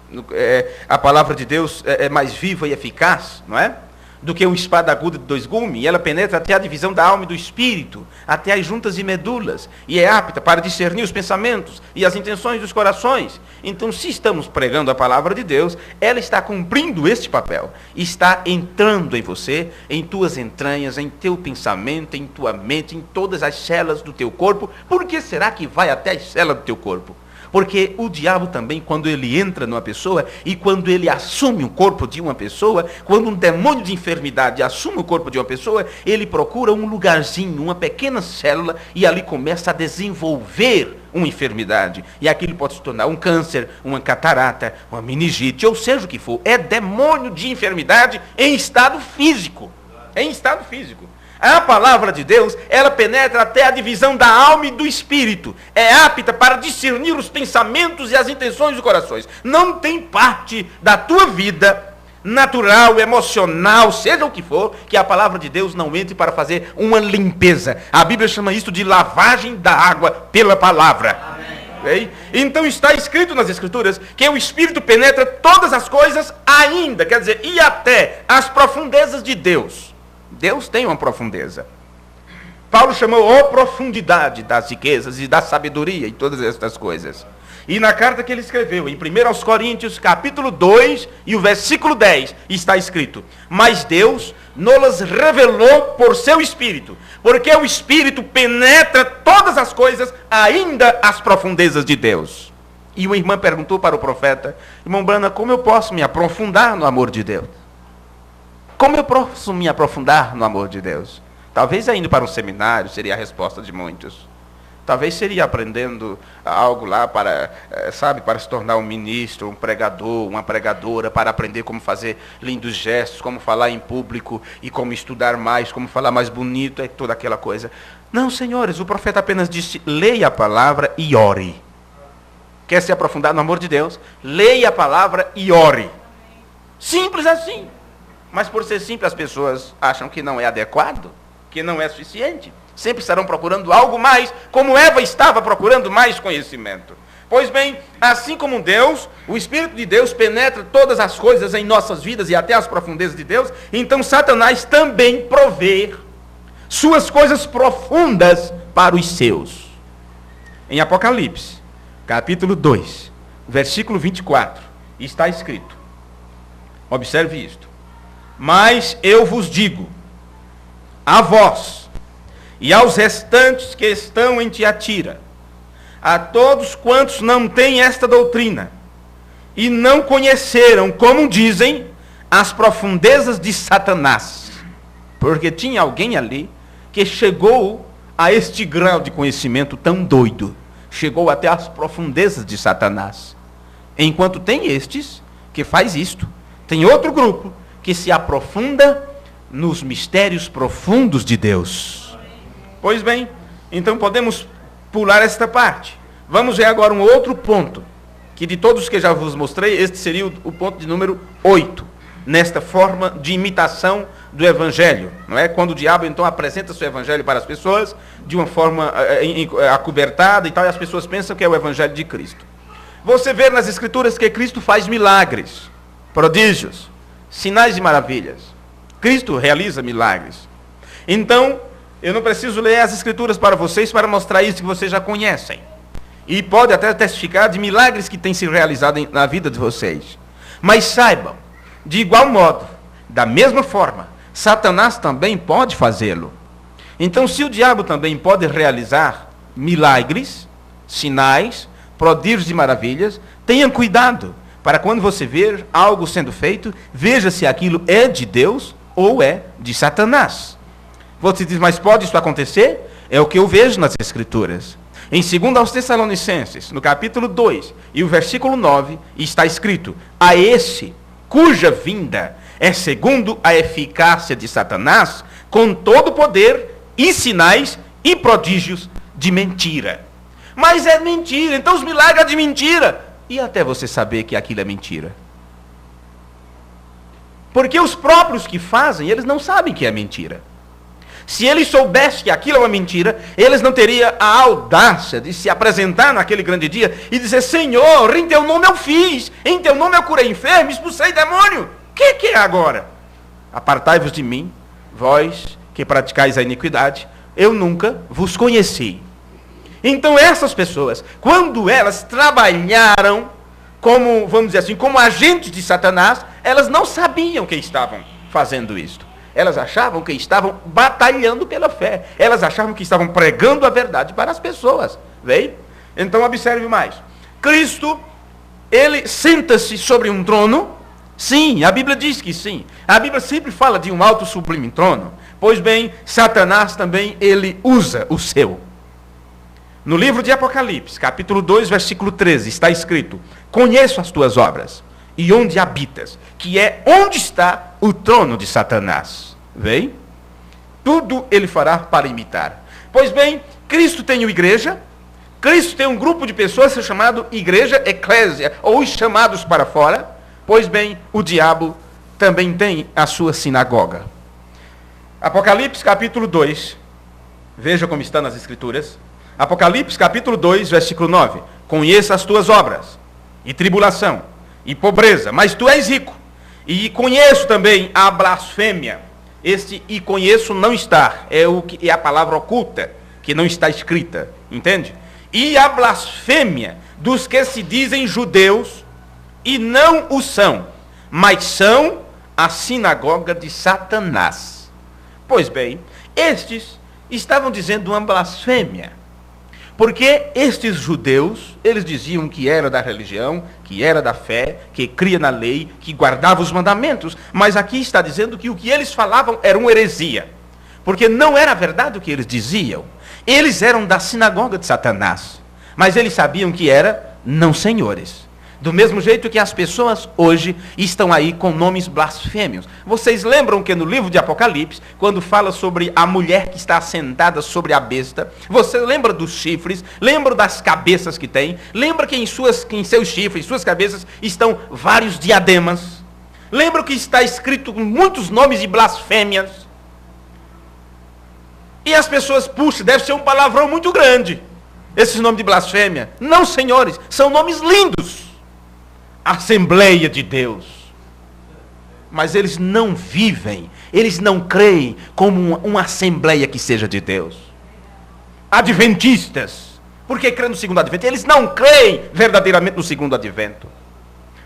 a palavra de Deus é mais viva e eficaz, não é? Do que uma espada aguda de 2 gumes, e ela penetra até a divisão da alma e do espírito, até as juntas e medulas, e é apta para discernir os pensamentos e as intenções dos corações. Então, se estamos pregando a palavra de Deus, ela está cumprindo este papel, está entrando em você, em tuas entranhas, em teu pensamento, em tua mente, em todas as células do teu corpo. Por que será que vai até as células do teu corpo? Porque o diabo também, quando ele entra numa pessoa e quando ele assume o corpo de uma pessoa, quando um demônio de enfermidade assume o corpo de uma pessoa, ele procura um lugarzinho, uma pequena célula, e ali começa a desenvolver uma enfermidade. E aquilo pode se tornar um câncer, uma catarata, uma meningite, ou seja o que for. É demônio de enfermidade em estado físico. Em estado físico. A palavra de Deus, ela penetra até a divisão da alma e do espírito. É apta para discernir os pensamentos e as intenções dos corações. Não tem parte da tua vida natural, emocional, seja o que for, que a palavra de Deus não entre para fazer uma limpeza. A Bíblia chama isso de lavagem da água pela palavra. Amém. Então está escrito nas Escrituras que o Espírito penetra todas as coisas ainda, quer dizer, e até as profundezas de Deus. Deus tem uma profundeza. Paulo chamou a profundidade das riquezas e da sabedoria e todas estas coisas. E na carta que ele escreveu, em 1 Coríntios, capítulo 2, e o versículo 10, está escrito: mas Deus nos revelou por seu Espírito, porque o Espírito penetra todas as coisas, ainda as profundezas de Deus. E uma irmã perguntou para o profeta: irmão Branham, como eu posso me aprofundar no amor de Deus? Como eu posso me aprofundar no amor de Deus? Talvez indo para um seminário seria a resposta de muitos. Talvez seria aprendendo algo lá para se tornar um ministro, um pregador, uma pregadora, para aprender como fazer lindos gestos, como falar em público e como estudar mais, como falar mais bonito, toda aquela coisa. Não, senhores, o profeta apenas disse: leia a palavra e ore. Quer se aprofundar no amor de Deus? Leia a palavra e ore. Simples assim. Mas por ser simples, as pessoas acham que não é adequado, que não é suficiente. Sempre estarão procurando algo mais, como Eva estava procurando mais conhecimento. Pois bem, assim como Deus, o Espírito de Deus penetra todas as coisas em nossas vidas e até as profundezas de Deus, então Satanás também provê suas coisas profundas para os seus. Em Apocalipse, capítulo 2, versículo 24, está escrito, observe isto: mas eu vos digo, a vós e aos restantes que estão em Tiatira, a todos quantos não têm esta doutrina, e não conheceram, como dizem, as profundezas de Satanás, porque tinha alguém ali que chegou a este grau de conhecimento tão doido, chegou até as profundezas de Satanás. Enquanto tem estes que faz isto, tem outro grupo que se aprofunda nos mistérios profundos de Deus. Pois bem, então podemos pular esta parte. Vamos ver agora um outro ponto, que de todos que já vos mostrei, este seria o ponto de número 8, nesta forma de imitação do Evangelho. Não é? Quando o diabo então apresenta seu Evangelho para as pessoas, de uma forma acobertada e tal, e as pessoas pensam que é o Evangelho de Cristo. Você vê nas Escrituras que Cristo faz milagres, prodígios, sinais e maravilhas. Cristo realiza milagres. Então, eu não preciso ler as Escrituras para vocês para mostrar isso que vocês já conhecem. E pode até testificar de milagres que têm se realizado na vida de vocês. Mas saibam, de igual modo, da mesma forma, Satanás também pode fazê-lo. Então, se o diabo também pode realizar milagres, sinais, prodígios e maravilhas, tenham cuidado, para quando você ver algo sendo feito, veja se aquilo é de Deus ou é de Satanás. Você diz, mas pode isso acontecer? É o que eu vejo nas Escrituras. Em 2 aos Tessalonicenses, no capítulo 2, e o versículo 9, está escrito: a esse, cuja vinda é segundo a eficácia de Satanás, com todo poder e sinais e prodígios de mentira. Mas é mentira, então os milagres é de mentira. E até você saber que aquilo é mentira. Porque os próprios que fazem, eles não sabem que é mentira. Se eles soubessem que aquilo é uma mentira, eles não teriam a audácia de se apresentar naquele grande dia e dizer: Senhor, em teu nome eu fiz, em teu nome eu curei enfermo, expulsei demônio. O que é agora? Apartai-vos de mim, vós que praticais a iniquidade, eu nunca vos conheci. Então essas pessoas, quando elas trabalharam como, vamos dizer assim, como agentes de Satanás, elas não sabiam que estavam fazendo isto. Elas achavam que estavam batalhando pela fé. Elas achavam que estavam pregando a verdade para as pessoas. Veio? Então observe mais. Cristo, ele senta-se sobre um trono. Sim, a Bíblia diz que sim. A Bíblia sempre fala de um alto sublime trono. Pois bem, Satanás também, ele usa o seu. No livro de Apocalipse, capítulo 2, versículo 13, está escrito: conheço as tuas obras e onde habitas, que é onde está o trono de Satanás. Vem? Tudo ele fará para imitar. Pois bem, Cristo tem uma igreja, Cristo tem um grupo de pessoas chamado igreja, eclésia, ou os chamados para fora. Pois bem, o diabo também tem a sua sinagoga. Apocalipse capítulo 2, veja como está nas escrituras. Apocalipse capítulo 2, versículo 9. Conheça as tuas obras, e tribulação, e pobreza, mas tu és rico. E conheço também a blasfêmia. Este "e conheço" não está, é a palavra oculta, que não está escrita, entende? E a blasfêmia dos que se dizem judeus e não o são, mas são a sinagoga de Satanás. Pois bem, estes estavam dizendo uma blasfêmia, porque estes judeus, eles diziam que era da religião, que era da fé, que cria na lei, que guardava os mandamentos, mas aqui está dizendo que o que eles falavam era uma heresia, porque não era verdade o que eles diziam. Eles eram da sinagoga de Satanás, mas eles sabiam que era não senhores. Do mesmo jeito que as pessoas hoje estão aí com nomes blasfêmios. Vocês lembram que no livro de Apocalipse, quando fala sobre a mulher que está sentada sobre a besta, você lembra dos chifres, lembra das cabeças que tem, lembra que em seus chifres, em suas cabeças, estão vários diademas. Lembra que está escrito muitos nomes de blasfêmias. E as pessoas, puxa, deve ser um palavrão muito grande, esses nomes de blasfêmia. Não, senhores, são nomes lindos. Assembleia de Deus. Mas eles não vivem, eles não creem como uma assembleia que seja de Deus. Adventistas, porque creem no segundo advento, eles não creem verdadeiramente no segundo advento.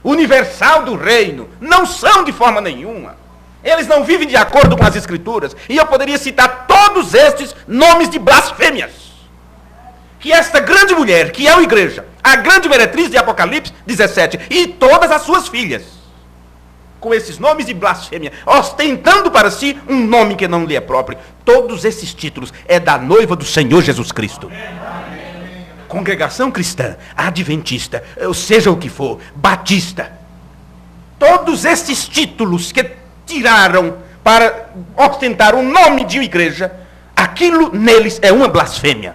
Universal do reino, não são de forma nenhuma. Eles não vivem de acordo com as escrituras. E eu poderia citar todos estes nomes de blasfêmias. Que esta grande mulher, que é a igreja, a grande meretriz de Apocalipse 17, e todas as suas filhas, com esses nomes de blasfêmia, ostentando para si um nome que não lhe é próprio. Todos esses títulos é da noiva do Senhor Jesus Cristo. Amém. Congregação cristã, adventista, ou seja o que for, batista. Todos esses títulos que tiraram para ostentar o nome de uma igreja, aquilo neles é uma blasfêmia.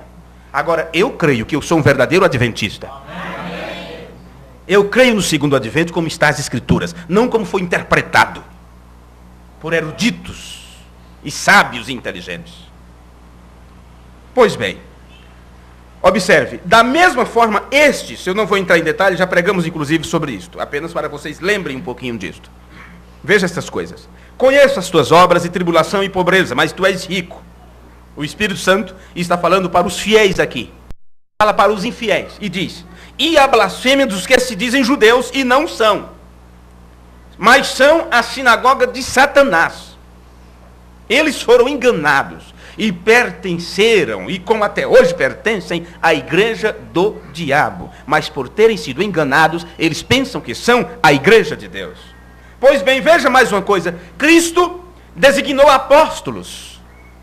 Agora, eu creio que eu sou um verdadeiro adventista. Amém. Eu creio no segundo advento como está as escrituras, não como foi interpretado por eruditos e sábios e inteligentes. Pois bem, observe, da mesma forma estes, eu não vou entrar em detalhes, já pregamos inclusive sobre isto, apenas para vocês lembrem um pouquinho disto. Veja estas coisas. Conheço as tuas obras e tribulação e pobreza, mas tu és rico. O Espírito Santo está falando para os fiéis aqui. Fala para os infiéis e diz: e a blasfêmia dos que se dizem judeus e não são, mas são a sinagoga de Satanás. Eles foram enganados e pertenceram, e como até hoje pertencem, à igreja do diabo. Mas por terem sido enganados, eles pensam que são a igreja de Deus. Pois bem, veja mais uma coisa. Cristo designou apóstolos,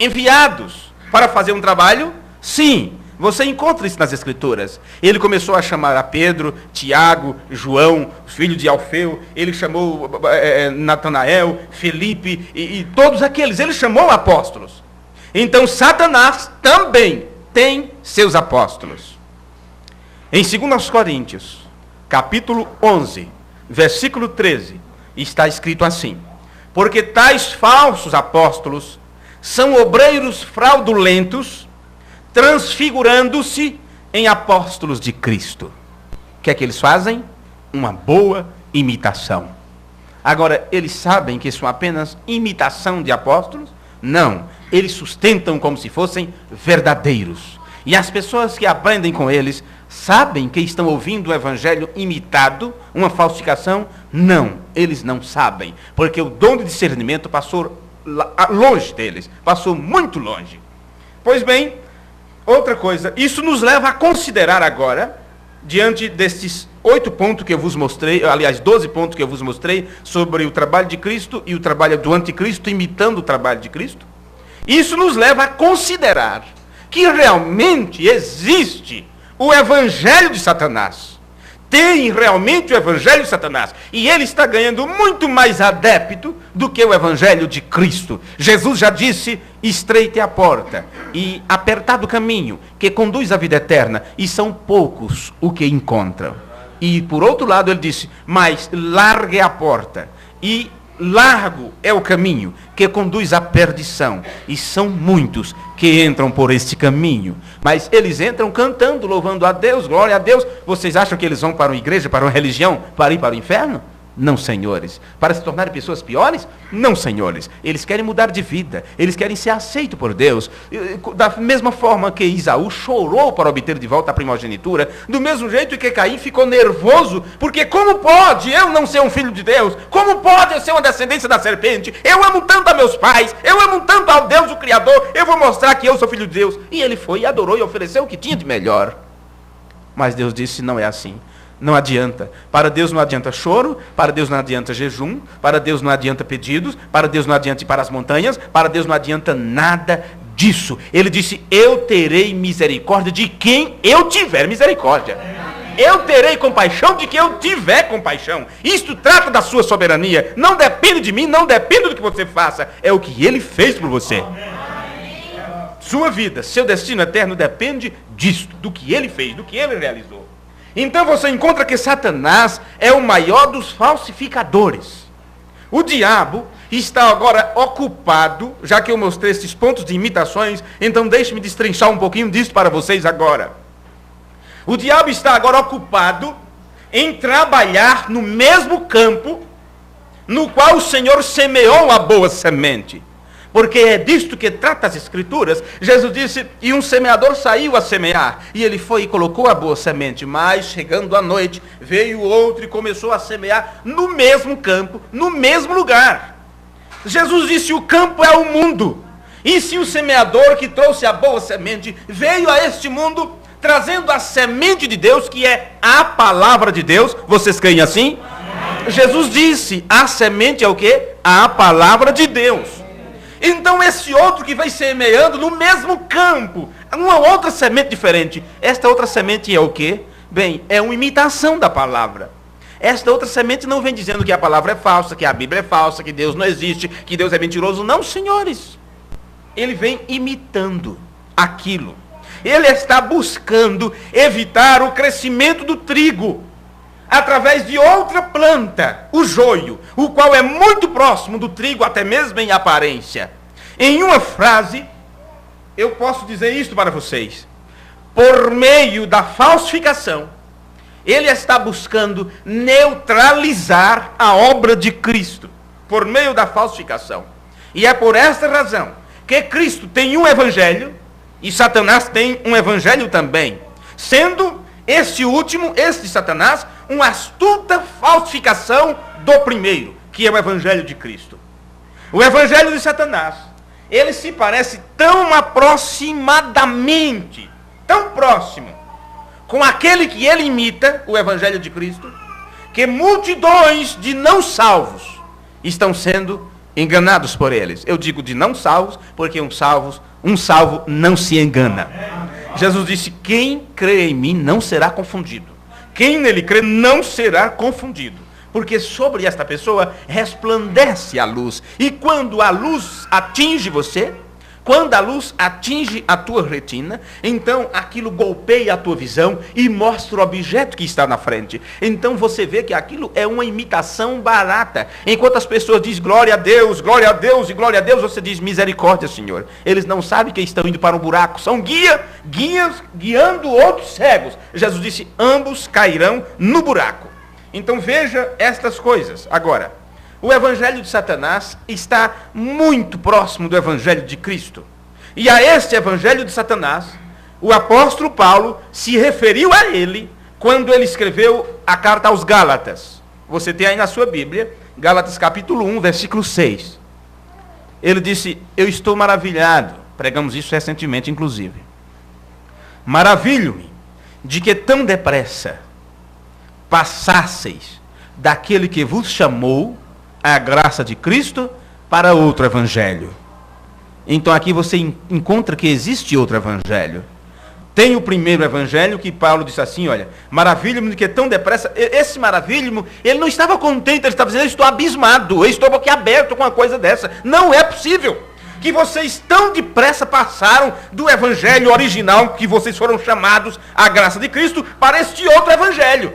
enviados para fazer um trabalho? Sim, você encontra isso nas escrituras. Ele começou a chamar a Pedro, Tiago, João, filho de Alfeu. Ele chamou Natanael, Felipe e todos aqueles. Ele chamou apóstolos. Então Satanás também tem seus apóstolos. Em 2 Coríntios, capítulo 11, versículo 13, está escrito assim: porque tais falsos apóstolos são obreiros fraudulentos, transfigurando-se em apóstolos de Cristo. O que é que eles fazem? Uma boa imitação. Agora, eles sabem que são apenas imitação de apóstolos? Não. Eles sustentam como se fossem verdadeiros. E as pessoas que aprendem com eles sabem que estão ouvindo o evangelho imitado, uma falsificação? Não, eles não sabem, porque o dom de discernimento passou longe deles, passou muito longe. Pois bem, outra coisa, isso nos leva a considerar agora, diante destes 8 pontos que eu vos mostrei, aliás, 12 pontos que eu vos mostrei, sobre o trabalho de Cristo e o trabalho do anticristo, imitando o trabalho de Cristo, isso nos leva a considerar que realmente existe o evangelho de Satanás. tem realmente o evangelho de Satanás. E ele está ganhando muito mais adepto do que o evangelho de Cristo. Jesus já disse, estreita é a porta e apertado o caminho que conduz à vida eterna, e são poucos o que encontram. E por outro lado ele disse, mas larga é a porta e largo é o caminho que conduz à perdição, e são muitos que entram por este caminho. Mas eles entram cantando, louvando a Deus, glória a Deus. Vocês acham que eles vão para uma igreja, para uma religião, para ir para o inferno? Não, senhores. Para se tornarem pessoas piores? Não, senhores. Eles querem mudar de vida. Eles querem ser aceitos por Deus. Da mesma forma que Isaú chorou para obter de volta a primogenitura, do mesmo jeito que Caim ficou nervoso, porque como pode eu não ser um filho de Deus? Como pode eu ser uma descendência da serpente? Eu amo tanto a meus pais, eu amo tanto ao Deus, o Criador, eu vou mostrar que eu sou filho de Deus. E ele foi, adorou e ofereceu o que tinha de melhor. Mas Deus disse, não é assim. Não adianta. Para Deus não adianta choro, para Deus não adianta jejum, para Deus não adianta pedidos, para Deus não adianta ir para as montanhas, para Deus não adianta nada disso. Ele disse, eu terei misericórdia de quem eu tiver misericórdia. Eu terei compaixão de quem eu tiver compaixão. Isto trata da sua soberania. Não depende de mim, não depende do que você faça. É o que ele fez por você. Sua vida, seu destino eterno depende disto, do que ele fez, do que ele realizou. Então você encontra que Satanás é o maior dos falsificadores. O diabo está agora ocupado, já que eu mostrei esses pontos de imitações, então deixe-me destrinchar um pouquinho disso para vocês agora. O diabo está agora ocupado em trabalhar no mesmo campo no qual o Senhor semeou a boa semente. Porque é disto que trata as Escrituras. Jesus disse, e um semeador saiu a semear, e ele foi e colocou a boa semente, mas chegando à noite, veio outro e começou a semear no mesmo campo, no mesmo lugar. Jesus disse, o campo é o mundo, e se o semeador que trouxe a boa semente veio a este mundo, trazendo a semente de Deus, que é a palavra de Deus, vocês creem assim? Amém. Jesus disse, a semente é o quê? A palavra de Deus. Então esse outro que vai semeando no mesmo campo, uma outra semente diferente, esta outra semente é o quê? Bem, é uma imitação da palavra. Esta outra semente não vem dizendo que a palavra é falsa, que a Bíblia é falsa, que Deus não existe, que Deus é mentiroso. Não, senhores. Ele vem imitando aquilo. Ele está buscando evitar o crescimento do trigo através de outra planta, o joio, o qual é muito próximo do trigo, até mesmo em aparência. Em uma frase, eu posso dizer isto para vocês. Por meio da falsificação, ele está buscando neutralizar a obra de Cristo, por meio da falsificação. E é por esta razão que Cristo tem um evangelho, e Satanás tem um evangelho também, sendo este último, este Satanás, uma astuta falsificação do primeiro, que é o evangelho de Cristo. O evangelho de Satanás, ele se parece tão aproximadamente, tão próximo, com aquele que ele imita, o evangelho de Cristo, que multidões de não salvos estão sendo enganados por eles. Eu digo de não salvos, porque um salvo não se engana. Jesus disse, quem crê em mim não será confundido. Quem nele crê não será confundido. Porque sobre esta pessoa resplandece a luz. E quando a luz atinge você, quando a luz atinge a tua retina, então aquilo golpeia a tua visão e mostra o objeto que está na frente. Então você vê que aquilo é uma imitação barata. Enquanto as pessoas dizem glória a Deus e glória a Deus, você diz misericórdia, Senhor. Eles não sabem que estão indo para um buraco. São guias guiando outros cegos. Jesus disse, ambos cairão no buraco. Então veja estas coisas. Agora, o evangelho de Satanás está muito próximo do evangelho de Cristo. E a este evangelho de Satanás, o apóstolo Paulo se referiu a ele quando ele escreveu a carta aos Gálatas. Você tem aí na sua Bíblia, Gálatas capítulo 1, versículo 6. Ele disse, eu estou maravilhado, pregamos isso recentemente inclusive. Maravilho-me de que tão depressa passasseis daquele que vos chamou a graça de Cristo para outro evangelho. Então aqui você encontra que existe outro evangelho. Tem o primeiro evangelho que Paulo disse assim, olha, maravilho-me que tão depressa, esse maravilho-me, ele não estava contente, ele estava dizendo, eu estou abismado, eu estou boquiaberto com uma coisa dessa. Não é possível que vocês tão depressa passaram do evangelho original, que vocês foram chamados à graça de Cristo, para este outro evangelho.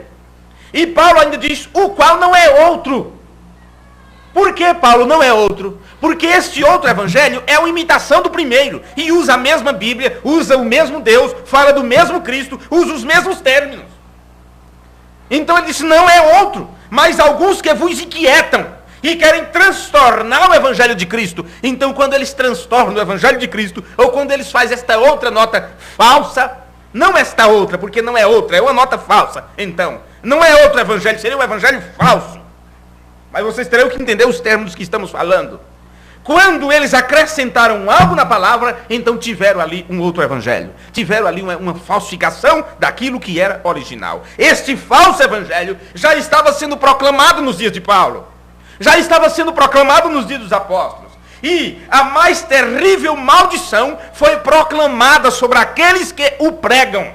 E Paulo ainda diz, o qual não é outro. Por que, Paulo, não é outro? Porque este outro evangelho é uma imitação do primeiro. E usa a mesma Bíblia, usa o mesmo Deus, fala do mesmo Cristo, usa os mesmos términos. Então ele disse, não é outro. Mas alguns que vos inquietam e querem transtornar o evangelho de Cristo. Então quando eles transtornam o evangelho de Cristo, ou quando eles fazem esta outra nota falsa, não esta outra, porque não é outra, é uma nota falsa. Então, não é outro evangelho, seria um evangelho falso. Mas vocês terão que entender os termos que estamos falando. Quando eles acrescentaram algo na palavra, então tiveram ali um outro evangelho. Tiveram ali uma falsificação daquilo que era original. Este falso evangelho já estava sendo proclamado nos dias de Paulo. Já estava sendo proclamado nos dias dos apóstolos. E a mais terrível maldição foi proclamada sobre aqueles que o pregam.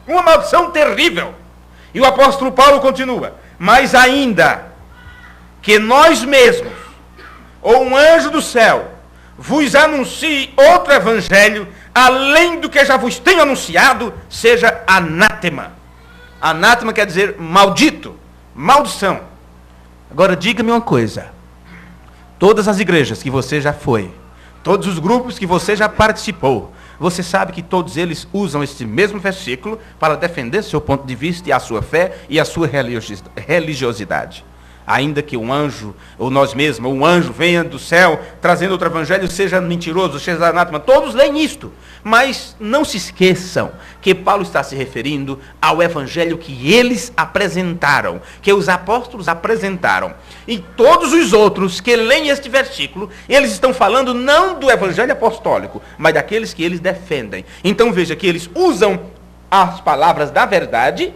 Uma maldição terrível. E o apóstolo Paulo continua. Mas ainda que nós mesmos, ou um anjo do céu, vos anuncie outro evangelho, além do que já vos tenho anunciado, seja anátema. Anátema quer dizer maldito, maldição. Agora diga-me uma coisa. Todas as igrejas que você já foi, todos os grupos que você já participou, você sabe que todos eles usam este mesmo versículo para defender seu ponto de vista e a sua fé e a sua religiosidade. Ainda que um anjo, ou nós mesmos, ou um anjo venha do céu, trazendo outro evangelho, seja mentiroso, seja anátema, todos leem isto. Mas não se esqueçam que Paulo está se referindo ao evangelho que eles apresentaram, que os apóstolos apresentaram. E todos os outros que leem este versículo, eles estão falando não do evangelho apostólico, mas daqueles que eles defendem. Então veja que eles usam as palavras da verdade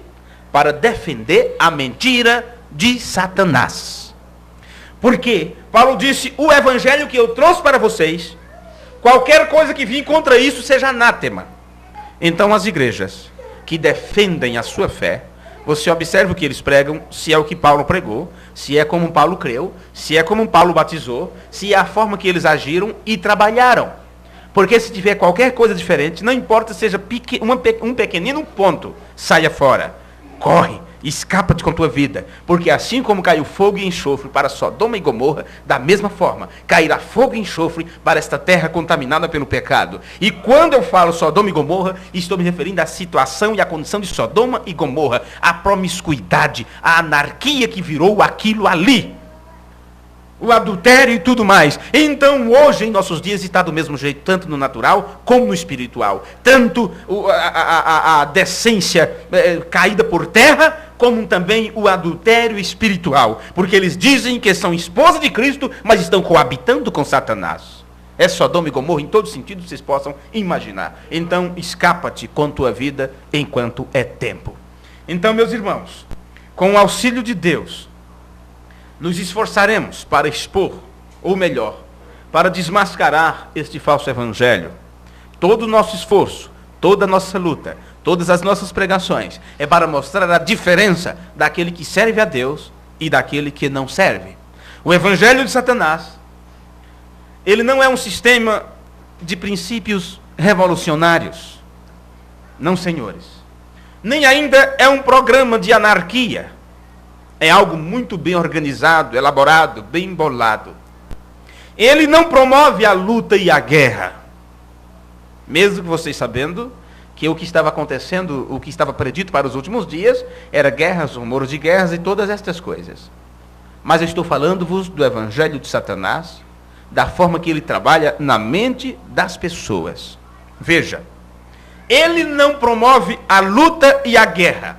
para defender a mentira de Satanás. Porque Paulo disse, o evangelho que eu trouxe para vocês, qualquer coisa que vir contra isso seja anátema. Então as igrejas que defendem a sua fé, você observa o que eles pregam, se é o que Paulo pregou, se é como Paulo creu, se é como Paulo batizou, se é a forma que eles agiram e trabalharam. Porque se tiver qualquer coisa diferente, não importa, seja um pequenino ponto, saia fora, corre, escapa-te com tua vida, porque assim como caiu fogo e enxofre para Sodoma e Gomorra, da mesma forma, cairá fogo e enxofre para esta terra contaminada pelo pecado. E quando eu falo Sodoma e Gomorra, estou me referindo à situação e à condição de Sodoma e Gomorra, à promiscuidade, à anarquia que virou aquilo ali. O adultério e tudo mais. Então hoje em nossos dias está do mesmo jeito, tanto no natural como no espiritual. Tanto a decência caída por terra, como também o adultério espiritual. Porque eles dizem que são esposa de Cristo, mas estão coabitando com Satanás. É Sodoma e Gomorra em todos os sentidos que vocês possam imaginar. Então escapa-te com tua vida enquanto é tempo. Então, meus irmãos, com o auxílio de Deus, nos esforçaremos para expor, ou melhor, para desmascarar este falso evangelho. Todo o nosso esforço, toda a nossa luta, todas as nossas pregações é para mostrar a diferença daquele que serve a Deus e daquele que não serve. O evangelho de Satanás, ele não é um sistema de princípios revolucionários. Não, senhores. Nem ainda é um programa de anarquia. É algo muito bem organizado, elaborado, bem embolado. Ele não promove a luta e a guerra. Mesmo que vocês sabendo que o que estava acontecendo, o que estava predito para os últimos dias, era guerras, rumores de guerras e todas estas coisas. Mas eu estou falando-vos do evangelho de Satanás, da forma que ele trabalha na mente das pessoas. Veja, ele não promove a luta e a guerra,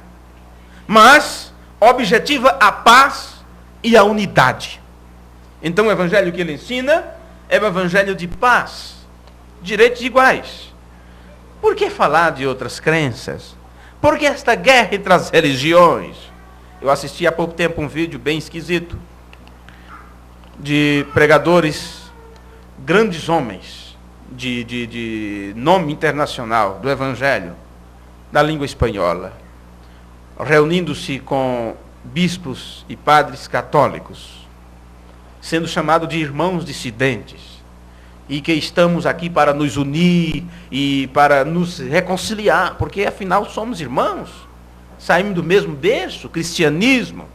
mas objetiva a paz e a unidade. Então o evangelho que ele ensina é o evangelho de paz, direitos iguais. Por que falar de outras crenças? Por que esta guerra entre as religiões? Eu assisti há pouco tempo um vídeo bem esquisito de pregadores, grandes homens de nome internacional do evangelho, da língua espanhola, reunindo-se com bispos e padres católicos, sendo chamado de irmãos dissidentes, e que estamos aqui para nos unir e para nos reconciliar, porque afinal somos irmãos, saímos do mesmo berço, cristianismo.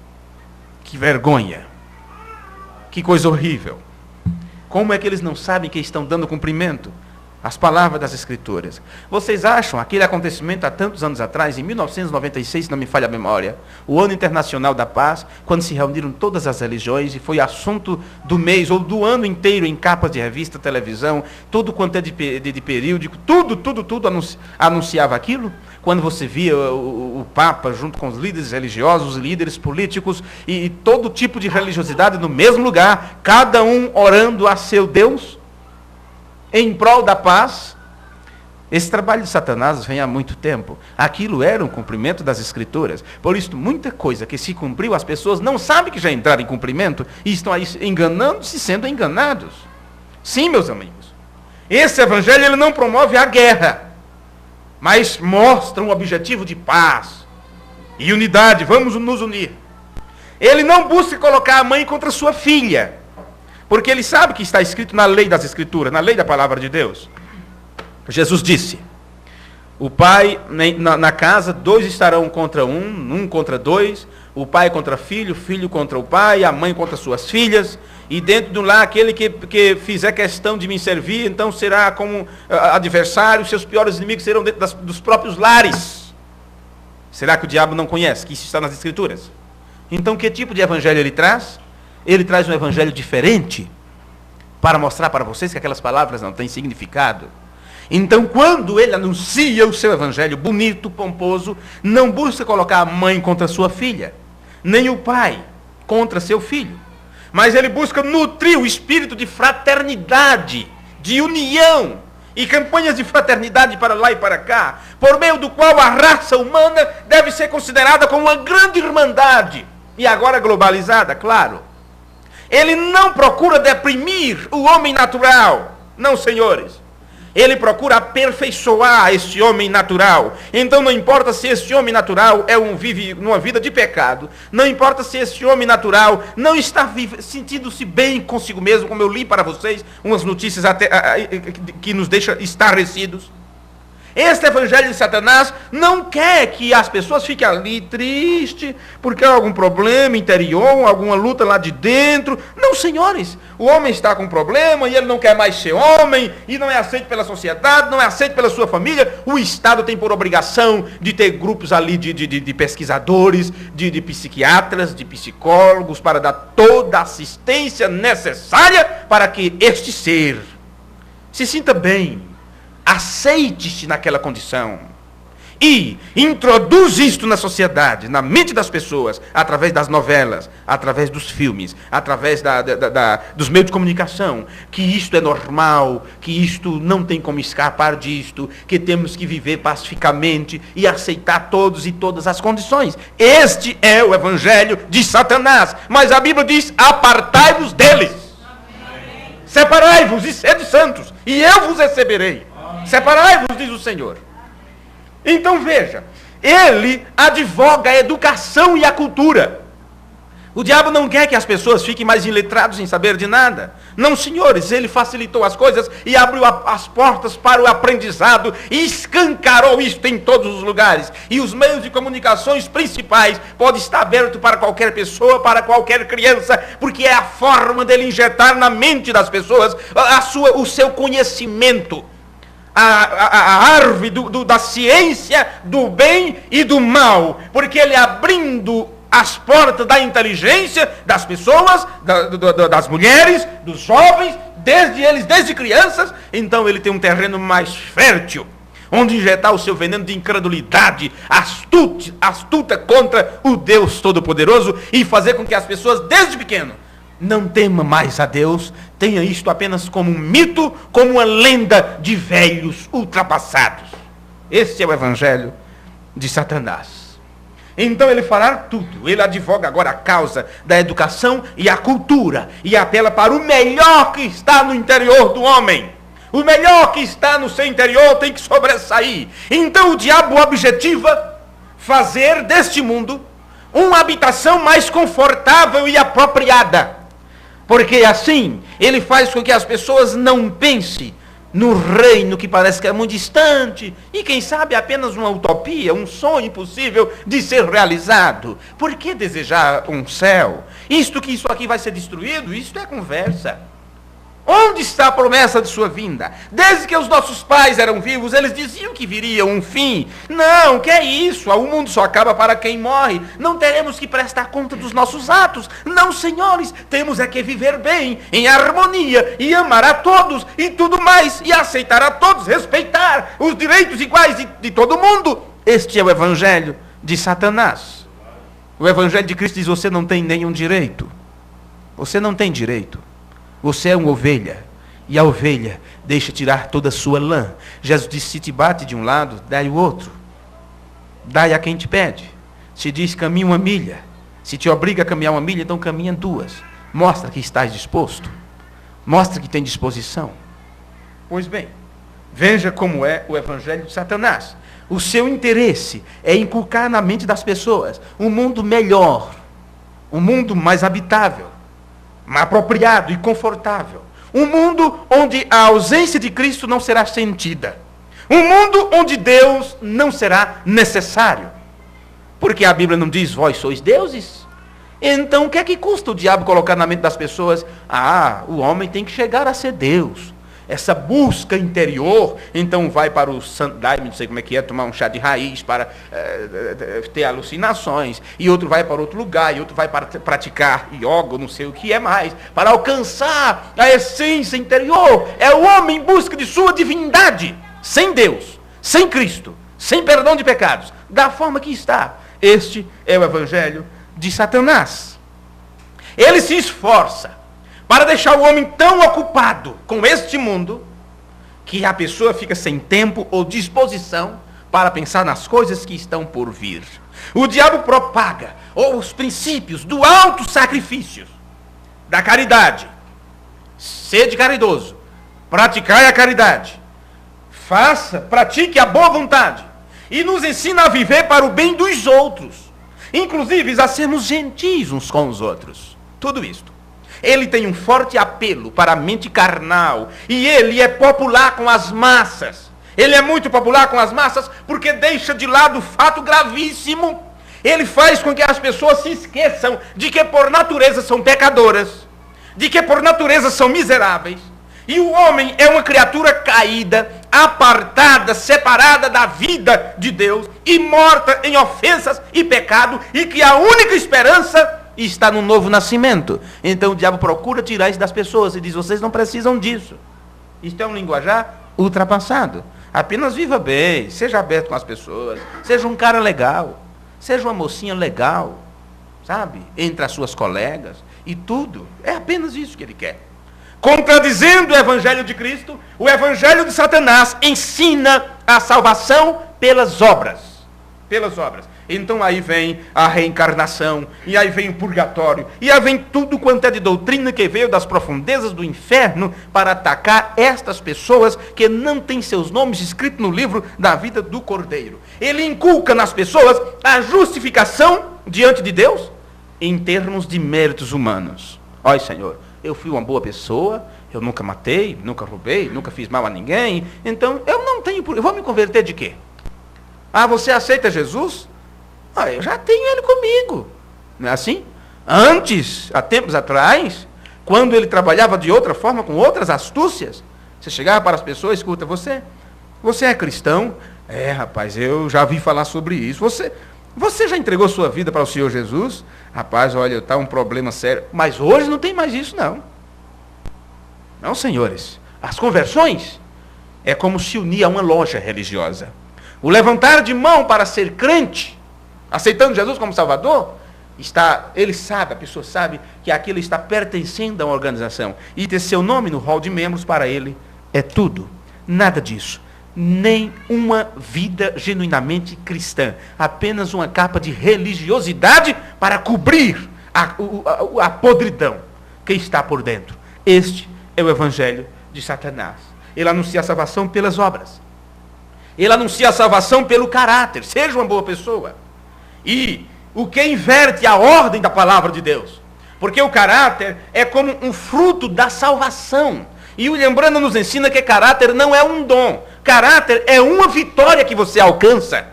Que vergonha, que coisa horrível. Como é que eles não sabem que estão dando cumprimento às palavras das Escrituras? Vocês acham aquele acontecimento há tantos anos atrás, em 1996, se não me falha a memória, o Ano Internacional da Paz, quando se reuniram todas as religiões e foi assunto do mês ou do ano inteiro em capas de revista, televisão, tudo quanto é de período, tudo anunciava aquilo? Quando você via o Papa junto com os líderes religiosos, os líderes políticos e todo tipo de religiosidade no mesmo lugar, cada um orando a seu Deus em prol da paz. Esse trabalho de Satanás vem há muito tempo. Aquilo era um cumprimento das Escrituras. Por isso, muita coisa que se cumpriu, as pessoas não sabem que já entraram em cumprimento e estão aí enganando-se, sendo enganados. Sim, meus amigos. Esse evangelho ele não promove a guerra, mas mostra um objetivo de paz e unidade. Vamos nos unir. Ele não busca colocar a mãe contra sua filha, porque ele sabe que está escrito na lei das Escrituras, na lei da palavra de Deus. Jesus disse, o pai, na casa, 2 estarão contra um contra 2, o pai contra filho, filho contra o pai, a mãe contra suas filhas, e dentro do lar, aquele que fizer questão de me servir, então será como adversário, seus piores inimigos serão dentro dos próprios lares. Será que o diabo não conhece que isso está nas Escrituras? Então, que tipo de evangelho ele traz? Ele traz um evangelho diferente, para mostrar para vocês que aquelas palavras não têm significado. Então, quando ele anuncia o seu evangelho bonito, pomposo, não busca colocar a mãe contra sua filha, nem o pai contra seu filho, mas ele busca nutrir o espírito de fraternidade, de união, e campanhas de fraternidade para lá e para cá, por meio do qual a raça humana deve ser considerada como uma grande irmandade, e agora globalizada, claro. Ele não procura deprimir o homem natural, não, senhores. Ele procura aperfeiçoar esse homem natural. Então não importa se esse homem natural vive numa vida de pecado, não importa se esse homem natural não está sentindo-se bem consigo mesmo, como eu li para vocês, umas notícias que nos deixam estarrecidos. Este evangelho de Satanás não quer que as pessoas fiquem ali tristes, porque há algum problema interior, alguma luta lá de dentro. Não, senhores, o homem está com um problema e ele não quer mais ser homem, e não é aceito pela sociedade, não é aceito pela sua família. O Estado tem por obrigação de ter grupos ali de pesquisadores, de psiquiatras, de psicólogos, para dar toda a assistência necessária para que este ser se sinta bem, aceite-se naquela condição e introduz isto na sociedade, na mente das pessoas, através das novelas, através dos filmes, através dos meios de comunicação, que isto é normal, que isto não tem como escapar disto, que temos que viver pacificamente e aceitar todos e todas as condições. Este é o evangelho de Satanás, mas a Bíblia diz, apartai-vos deles, separai-vos e sede santos, e eu vos receberei. Separai-vos, diz o Senhor. Então veja, ele advoga a educação e a cultura. O diabo não quer que as pessoas fiquem mais iletrados sem saber de nada. Não, senhores, ele facilitou as coisas e abriu as portas para o aprendizado e escancarou isto em todos os lugares. E os meios de comunicações principais podem estar abertos para qualquer pessoa, para qualquer criança, porque é a forma dele injetar na mente das pessoas o seu conhecimento. A árvore da ciência do bem e do mal, porque ele abrindo as portas da inteligência das pessoas, das mulheres, dos jovens, desde crianças, então ele tem um terreno mais fértil, onde injetar o seu veneno de incredulidade, astuta contra o Deus Todo-Poderoso, e fazer com que as pessoas, desde pequeno, não tema mais a Deus, tenha isto apenas como um mito, como uma lenda de velhos ultrapassados. Esse é o evangelho de Satanás. Então ele fará tudo, ele advoga agora a causa da educação e a cultura, e apela para o melhor que está no interior do homem, O melhor que está no seu interior tem que sobressair. Então o diabo objetiva fazer deste mundo uma habitação mais confortável e apropriada. Porque assim ele faz com que as pessoas não pensem no reino que parece que é muito distante e quem sabe apenas uma utopia, um sonho impossível de ser realizado. Por que desejar um céu? Isto aqui vai ser destruído, isto é conversa. Onde está a promessa de sua vinda? Desde que os nossos pais eram vivos, eles diziam que viria um fim. Não, que é isso? O mundo só acaba para quem morre. Não teremos que prestar conta dos nossos atos. Não, senhores, temos é que viver bem, em harmonia, e amar a todos, e tudo mais, e aceitar a todos, respeitar os direitos iguais de todo mundo. Este é o evangelho de Satanás. O evangelho de Cristo diz, você não tem nenhum direito. Você não tem direito. Você é uma ovelha, e a ovelha deixa tirar toda a sua lã. Jesus disse, se te bate de um lado, dai o outro. Dai a quem te pede. Se diz, caminha uma milha. Se te obriga a caminhar uma milha, então caminha duas. Mostra que estás disposto. Mostra que tem disposição. Pois bem, veja como é o evangelho de Satanás. O seu interesse é inculcar na mente das pessoas um mundo melhor, um mundo mais habitável, apropriado e confortável. Um mundo onde a ausência de Cristo não será sentida. Um mundo onde Deus não será necessário. Porque a Bíblia não diz, vós sois deuses? Então o que é que custa o diabo colocar na mente das pessoas, o homem tem que chegar a ser Deus. Essa busca interior, então vai para o Santo Daime, não sei como é que é, tomar um chá de raiz para ter alucinações, e outro vai para outro lugar, e outro vai para praticar yoga, não sei o que é mais, para alcançar a essência interior. É o homem em busca de sua divindade, sem Deus, sem Cristo, sem perdão de pecados, da forma que está. Este é o evangelho de Satanás. Ele se esforça para deixar o homem tão ocupado com este mundo, que a pessoa fica sem tempo ou disposição para pensar nas coisas que estão por vir. O diabo propaga os princípios do auto-sacrifício, da caridade. Sede caridoso, praticai a caridade. Pratique a boa vontade. E nos ensina a viver para o bem dos outros. Inclusive a sermos gentis uns com os outros. Tudo isto. Ele tem um forte apelo para a mente carnal. E ele é popular com as massas. Ele é muito popular com as massas porque deixa de lado o fato gravíssimo. Ele faz com que as pessoas se esqueçam de que por natureza são pecadoras. De que por natureza são miseráveis. E o homem é uma criatura caída, apartada, separada da vida de Deus. E morta em ofensas e pecado. E que a única esperança está no novo nascimento. Então o diabo procura tirar isso das pessoas e diz, vocês não precisam disso. Isto é um linguajar ultrapassado. Apenas viva bem, seja aberto com as pessoas, seja um cara legal, seja uma mocinha legal, sabe? Entre as suas colegas e tudo. É apenas isso que ele quer. Contradizendo o evangelho de Cristo, o evangelho de Satanás ensina a salvação pelas obras. Pelas obras. Então aí vem a reencarnação, e aí vem o purgatório, e aí vem tudo quanto é de doutrina que veio das profundezas do inferno para atacar estas pessoas que não têm seus nomes escritos no livro da vida do Cordeiro. Ele inculca nas pessoas a justificação diante de Deus em termos de méritos humanos. Olha, Senhor, eu fui uma boa pessoa, eu nunca matei, nunca roubei, nunca fiz mal a ninguém, então eu não tenho, eu vou me converter de quê? Você aceita Jesus? Eu já tenho ele comigo. Não é assim? Antes, há tempos atrás, quando ele trabalhava de outra forma, com outras astúcias, você chegava para as pessoas, escuta, você é cristão? Rapaz, eu já ouvi falar sobre isso. Você já entregou sua vida para o Senhor Jesus? Rapaz, olha, está um problema sério. Mas hoje não tem mais isso, não. Não, senhores. As conversões é como se unir a uma loja religiosa. O levantar de mão para ser crente, aceitando Jesus como Salvador, a pessoa sabe que aquilo está pertencendo a uma organização. E ter seu nome no hall de membros para ele é tudo. Nada disso. Nem uma vida genuinamente cristã. Apenas uma capa de religiosidade para cobrir a podridão que está por dentro. Este é o evangelho de Satanás. Ele anuncia a salvação pelas obras. Ele anuncia a salvação pelo caráter. Seja uma boa pessoa. E o que inverte a ordem da palavra de Deus. Porque o caráter é como um fruto da salvação. E o William Branham nos ensina que caráter não é um dom. Caráter é uma vitória que você alcança.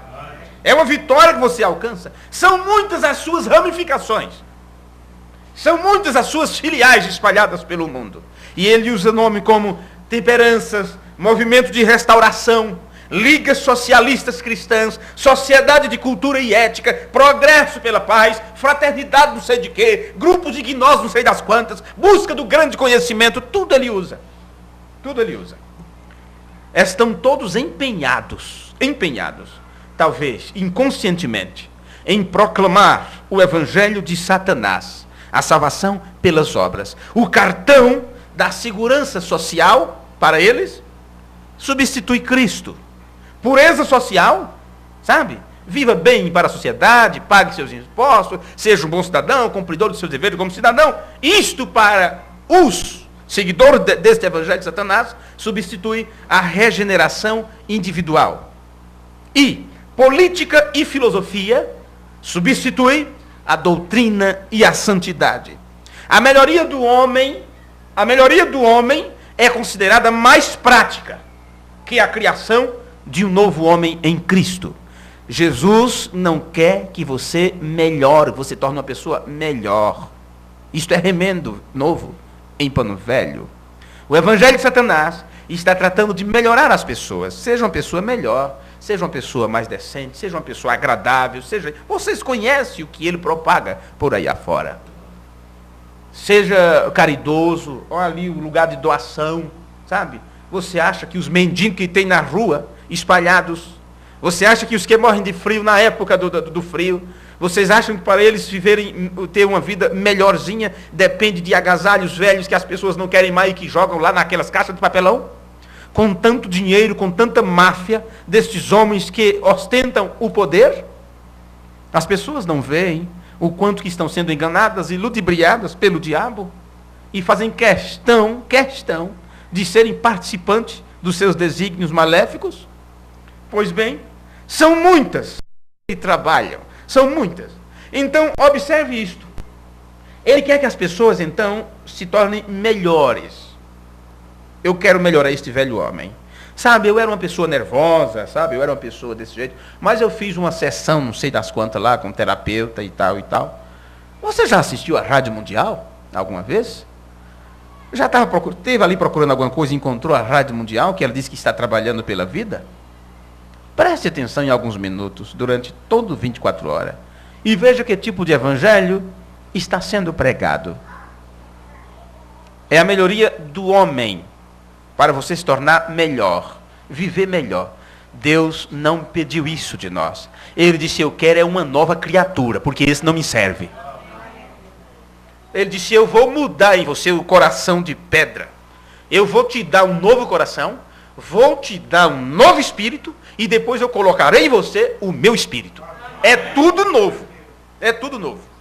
É uma vitória que você alcança. São muitas as suas ramificações. São muitas as suas filiais espalhadas pelo mundo. E ele usa nome como temperanças, movimento de restauração, ligas socialistas cristãs, sociedade de cultura e ética, progresso pela paz, fraternidade não sei de quê, grupos de gnose não sei das quantas, busca do grande conhecimento, tudo ele usa. Tudo ele usa. Estão todos empenhados, talvez inconscientemente, em proclamar o evangelho de Satanás, a salvação pelas obras. O cartão da segurança social, para eles, substitui Cristo. Pureza social, sabe? Viva bem para a sociedade, pague seus impostos, seja um bom cidadão, cumpridor dos seus deveres como cidadão. Isto para os seguidores deste evangelho de Satanás substitui a regeneração individual. E política e filosofia substitui a doutrina e a santidade. A melhoria do homem é considerada mais prática que a criação de um novo homem em Cristo. Jesus não quer que você melhore, que você torne uma pessoa melhor. Isto é remendo novo em pano velho. O evangelho de Satanás está tratando de melhorar as pessoas. Seja uma pessoa melhor, seja uma pessoa mais decente, seja uma pessoa agradável, vocês conhecem o que ele propaga por aí afora. Seja caridoso, olha ali o lugar de doação, sabe? Você acha que os mendigos que tem na rua, espalhados, você acha que os que morrem de frio na época do frio, vocês acham que para eles ter uma vida melhorzinha, depende de agasalhos velhos que as pessoas não querem mais e que jogam lá naquelas caixas de papelão? Com tanto dinheiro, com tanta máfia destes homens que ostentam o poder? As pessoas não veem o quanto que estão sendo enganadas e ludibriadas pelo diabo e fazem questão de serem participantes dos seus desígnios maléficos? Pois bem, são muitas que trabalham, são muitas. Então, observe isto. Ele quer que as pessoas, então, se tornem melhores. Eu quero melhorar este velho homem. Sabe, eu era uma pessoa nervosa, sabe, eu era uma pessoa desse jeito, mas eu fiz uma sessão, não sei das quantas lá, com um terapeuta e tal e tal. Você já assistiu à Rádio Mundial alguma vez? Já esteve ali procurando alguma coisa e encontrou a Rádio Mundial, que ela disse que está trabalhando pela vida? Preste atenção em alguns minutos, durante todo 24 horas, e veja que tipo de evangelho está sendo pregado. É a melhoria do homem, para você se tornar melhor, viver melhor. Deus não pediu isso de nós. Ele disse, eu quero é uma nova criatura, porque esse não me serve. Ele disse, eu vou mudar em você o coração de pedra. Eu vou te dar um novo coração, vou te dar um novo espírito, e depois eu colocarei em você o meu espírito. É tudo novo. É tudo novo.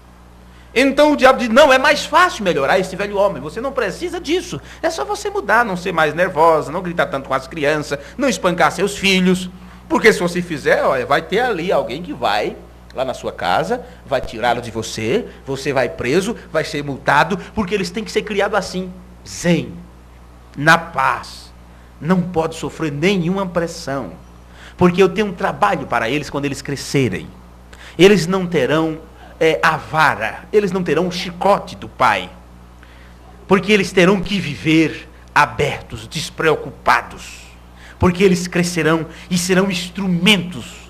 Então o diabo diz, não, é mais fácil melhorar esse velho homem. Você não precisa disso. É só você mudar, não ser mais nervosa, não gritar tanto com as crianças, não espancar seus filhos. Porque se você fizer, olha, vai ter ali alguém que vai lá na sua casa, vai tirá-lo de você, você vai preso, vai ser multado, porque eles têm que ser criados assim, zen, na paz. Não pode sofrer nenhuma pressão. Porque eu tenho um trabalho para eles quando eles crescerem. Eles não terão a vara, eles não terão o chicote do pai. Porque eles terão que viver abertos, despreocupados. Porque eles crescerão e serão instrumentos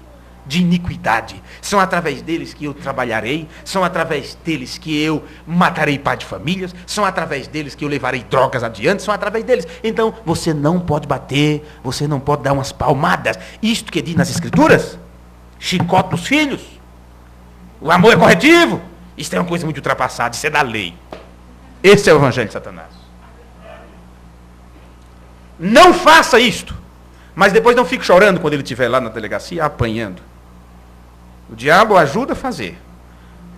de iniquidade. São através deles que eu trabalharei, são através deles que eu matarei pai de famílias, são através deles que eu levarei drogas adiante, são através deles. Então, você não pode bater, você não pode dar umas palmadas. Isto que diz nas Escrituras, chicote nos filhos, o amor é corretivo. Isso é uma coisa muito ultrapassada, isso é da lei. Esse é o evangelho de Satanás. Não faça isto, mas depois não fique chorando quando ele estiver lá na delegacia apanhando. O diabo ajuda a fazer,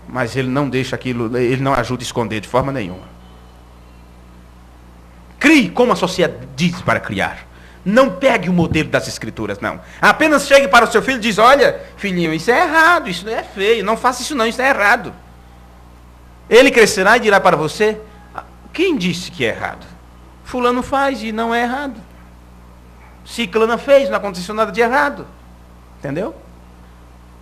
mas ele não deixa aquilo, ele não ajuda a esconder de forma nenhuma. Crie como a sociedade diz para criar. Não pegue o modelo das Escrituras, não. Apenas chegue para o seu filho e diz: olha, filhinho, isso é errado, isso não é feio, não faça isso não, isso é errado. Ele crescerá e dirá para você: quem disse que é errado? Fulano faz e não é errado. Ciclana fez, não aconteceu nada de errado. Entendeu?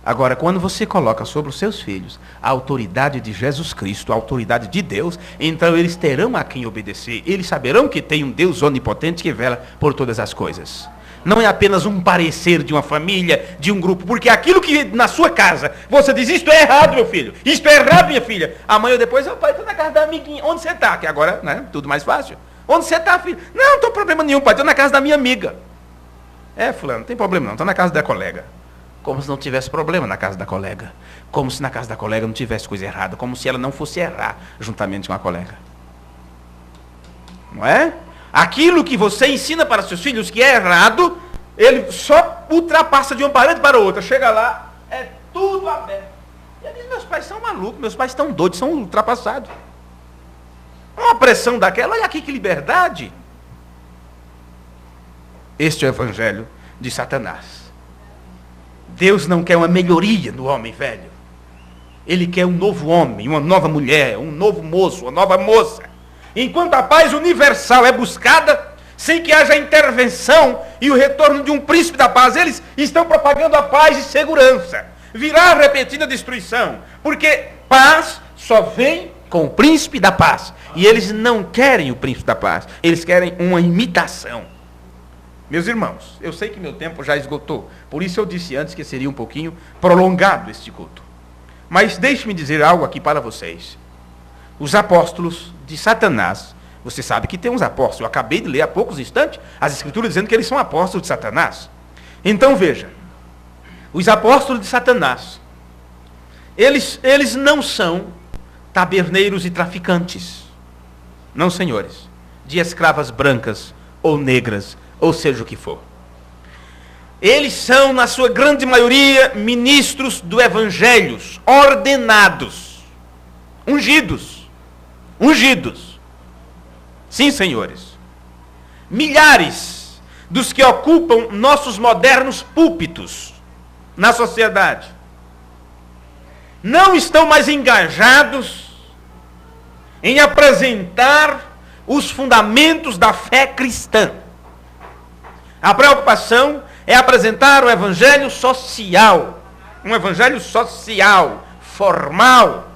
Agora, quando você coloca sobre os seus filhos a autoridade de Jesus Cristo, a autoridade de Deus, então eles terão a quem obedecer. Eles saberão que tem um Deus onipotente que vela por todas as coisas. Não é apenas um parecer de uma família, de um grupo, porque aquilo que na sua casa você diz: isto é errado, meu filho, isto é errado, minha filha. Amanhã ou depois: o pai está na casa da amiguinha. Onde você está? Que agora, né, tudo mais fácil. Onde você está, filho? Não tem problema nenhum, pai, estou na casa da minha amiga. Fulano, não tem problema não, estou na casa da colega. Como se não tivesse problema na casa da colega. Como se na casa da colega não tivesse coisa errada. Como se ela não fosse errar juntamente com a colega. Não é? Aquilo que você ensina para seus filhos que é errado, ele só ultrapassa de uma parede para outra. Chega lá, é tudo aberto. E ele diz: meus pais são malucos, meus pais estão doidos, são ultrapassados. Uma pressão daquela, olha aqui que liberdade. Este é o evangelho de Satanás. Deus não quer uma melhoria no homem velho. Ele quer um novo homem, uma nova mulher, um novo moço, uma nova moça. Enquanto a paz universal é buscada, sem que haja intervenção e o retorno de um príncipe da paz, eles estão propagando a paz e segurança. Virá a repentina destruição, porque paz só vem com o príncipe da paz. E eles não querem o príncipe da paz, eles querem uma imitação. Meus irmãos, eu sei que meu tempo já esgotou, por isso eu disse antes que seria um pouquinho prolongado este culto. Mas deixe-me dizer algo aqui para vocês. Os apóstolos de Satanás, você sabe que tem uns apóstolos, eu acabei de ler há poucos instantes as escrituras dizendo que eles são apóstolos de Satanás. Então veja, os apóstolos de Satanás, eles não são taberneiros e traficantes. Não, senhores, de escravas brancas ou negras, ou seja o que for. Eles são, na sua grande maioria, ministros do evangelho, ordenados, ungidos. Sim, senhores. Milhares dos que ocupam nossos modernos púlpitos na sociedade não estão mais engajados em apresentar os fundamentos da fé cristã. A preocupação é apresentar um evangelho social, formal.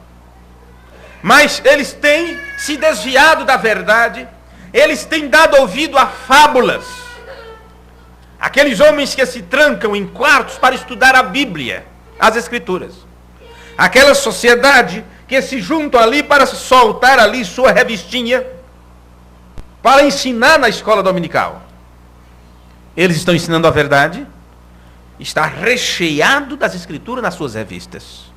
Mas eles têm se desviado da verdade, eles têm dado ouvido a fábulas. Aqueles homens que se trancam em quartos para estudar a Bíblia, as Escrituras. Aquela sociedade que se juntam ali para soltar ali sua revistinha, para ensinar na escola dominical. Eles estão ensinando a verdade, está recheado das Escrituras nas suas revistas.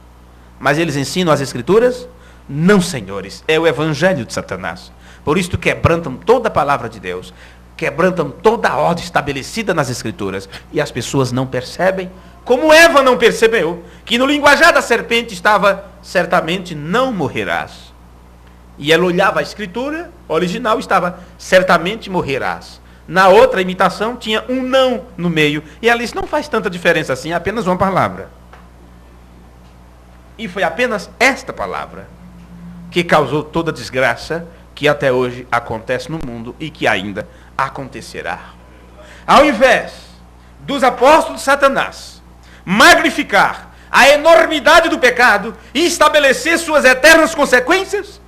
Mas eles ensinam as Escrituras? Não, senhores, é o evangelho de Satanás. Por isso quebrantam toda a palavra de Deus, quebrantam toda a ordem estabelecida nas Escrituras, e as pessoas não percebem, como Eva não percebeu, que no linguajar da serpente estava: certamente não morrerás. E ela olhava a Escritura original, estava: certamente morrerás. Na outra imitação tinha um não no meio. E ela disse: não faz tanta diferença assim, é apenas uma palavra. E foi apenas esta palavra que causou toda a desgraça que até hoje acontece no mundo e que ainda acontecerá. Ao invés dos apóstolos de Satanás magnificar a enormidade do pecado e estabelecer suas eternas consequências,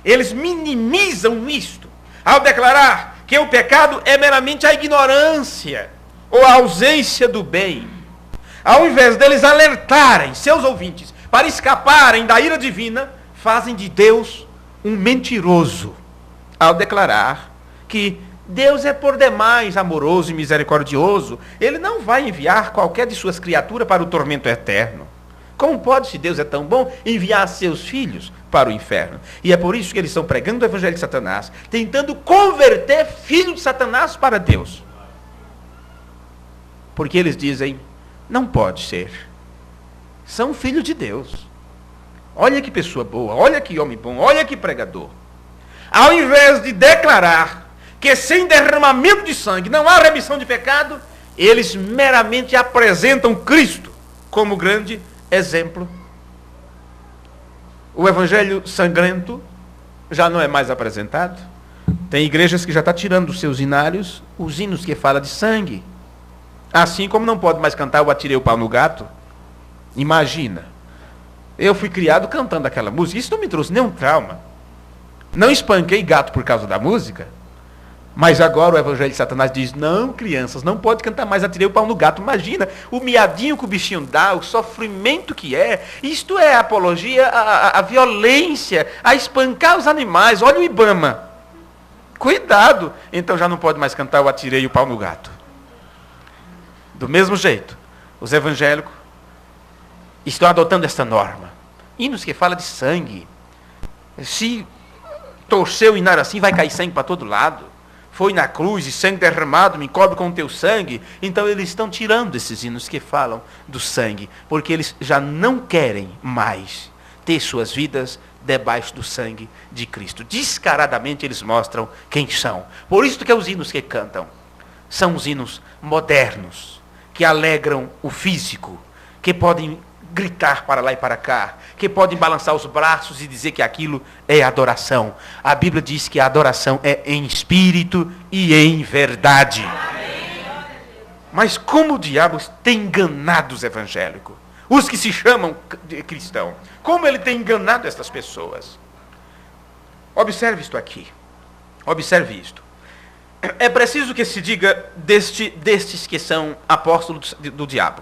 eles minimizam isto ao declarar que o pecado é meramente a ignorância ou a ausência do bem. Ao invés deles alertarem seus ouvintes para escaparem da ira divina, fazem de Deus um mentiroso, ao declarar que Deus é por demais amoroso e misericordioso. Ele não vai enviar qualquer de suas criaturas para o tormento eterno. Como pode, se Deus é tão bom, enviar seus filhos para o inferno? E é por isso que eles estão pregando o evangelho de Satanás, tentando converter filhos de Satanás para Deus. Porque eles dizem: não pode ser. São filhos de Deus. Olha que pessoa boa, olha que homem bom, olha que pregador. Ao invés de declarar que sem derramamento de sangue não há remissão de pecado, eles meramente apresentam Cristo como grande exemplo. O evangelho sangrento já não é mais apresentado. Tem igrejas que já estão tirando dos seus hinários os hinos que falam de sangue. Assim como não pode mais cantar o Atirei o Pau no Gato. Imagina. Eu fui criado cantando aquela música. Isso não me trouxe nenhum trauma. Não espanquei gato por causa da música. Mas agora o evangelho de Satanás diz, não, crianças, não pode cantar mais Atirei o Pau no Gato. Imagina o miadinho que o bichinho dá, o sofrimento que é. Isto é apologia à violência, a espancar os animais. Olha o Ibama. Cuidado. Então já não pode mais cantar o Atirei o Pau no Gato. Do mesmo jeito, os evangélicos estão adotando esta norma. Hinos que falam de sangue. Se torceu o inário assim, vai cair sangue para todo lado. Foi na cruz e sangue derramado, me cobre com o teu sangue. Então eles estão tirando esses hinos que falam do sangue, porque eles já não querem mais ter suas vidas debaixo do sangue de Cristo. Descaradamente eles mostram quem são. Por isso que os hinos que cantam são os hinos modernos, que alegram o físico, que podem gritar para lá e para cá, que podem balançar os braços e dizer que aquilo é adoração. A Bíblia diz que a adoração é em espírito e em verdade. Mas como o diabo tem enganado os evangélicos, os que se chamam de cristão, como ele tem enganado essas pessoas? Observe isto aqui. Observe isto. É preciso que se diga destes que são apóstolos do diabo.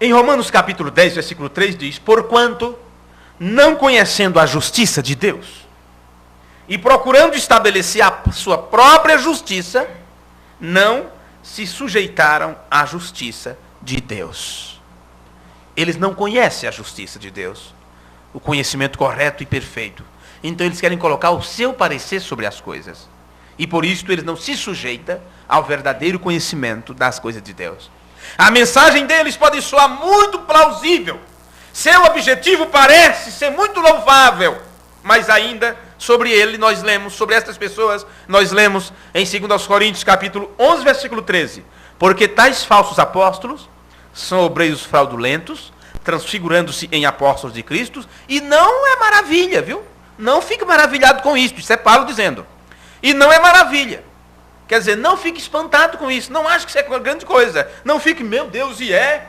Em Romanos capítulo 10, versículo 3 diz, porquanto, não conhecendo a justiça de Deus, e procurando estabelecer a sua própria justiça, não se sujeitaram à justiça de Deus. Eles não conhecem a justiça de Deus, o conhecimento correto e perfeito. Então eles querem colocar o seu parecer sobre as coisas. E por isso eles não se sujeitam ao verdadeiro conhecimento das coisas de Deus. A mensagem deles pode soar muito plausível. Seu objetivo parece ser muito louvável. Mas ainda sobre ele nós lemos, sobre estas pessoas, nós lemos em 2 Coríntios capítulo 11, versículo 13. Porque tais falsos apóstolos são obreiros fraudulentos, transfigurando-se em apóstolos de Cristo. E não é maravilha, viu? Não fique maravilhado com isso. Isso é Paulo dizendo. E não é maravilha. Quer dizer, não fique espantado com isso. Não ache que isso é grande coisa. Não fique, meu Deus, e é?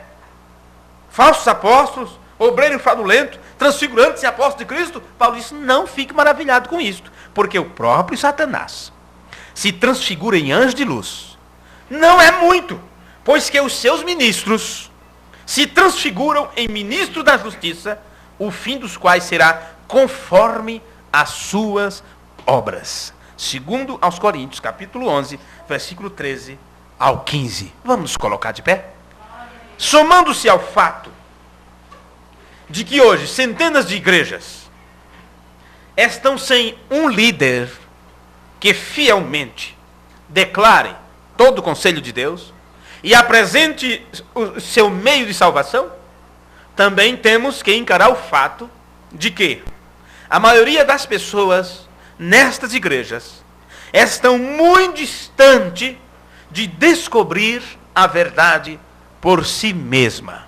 Falsos apóstolos, obreiro fraudulento, transfigurando-se em apóstolo de Cristo. Paulo disse, não fique maravilhado com isso. Porque o próprio Satanás se transfigura em anjo de luz. Não é muito. Pois que os seus ministros se transfiguram em ministro da justiça, o fim dos quais será conforme as suas obras. Segundo aos Coríntios, capítulo 11, versículo 13 ao 15. Vamos nos colocar de pé? Somando-se ao fato de que hoje centenas de igrejas estão sem um líder que fielmente declare todo o conselho de Deus e apresente o seu meio de salvação, também temos que encarar o fato de que a maioria das pessoas nestas igrejas estão muito distante de descobrir a verdade por si mesma.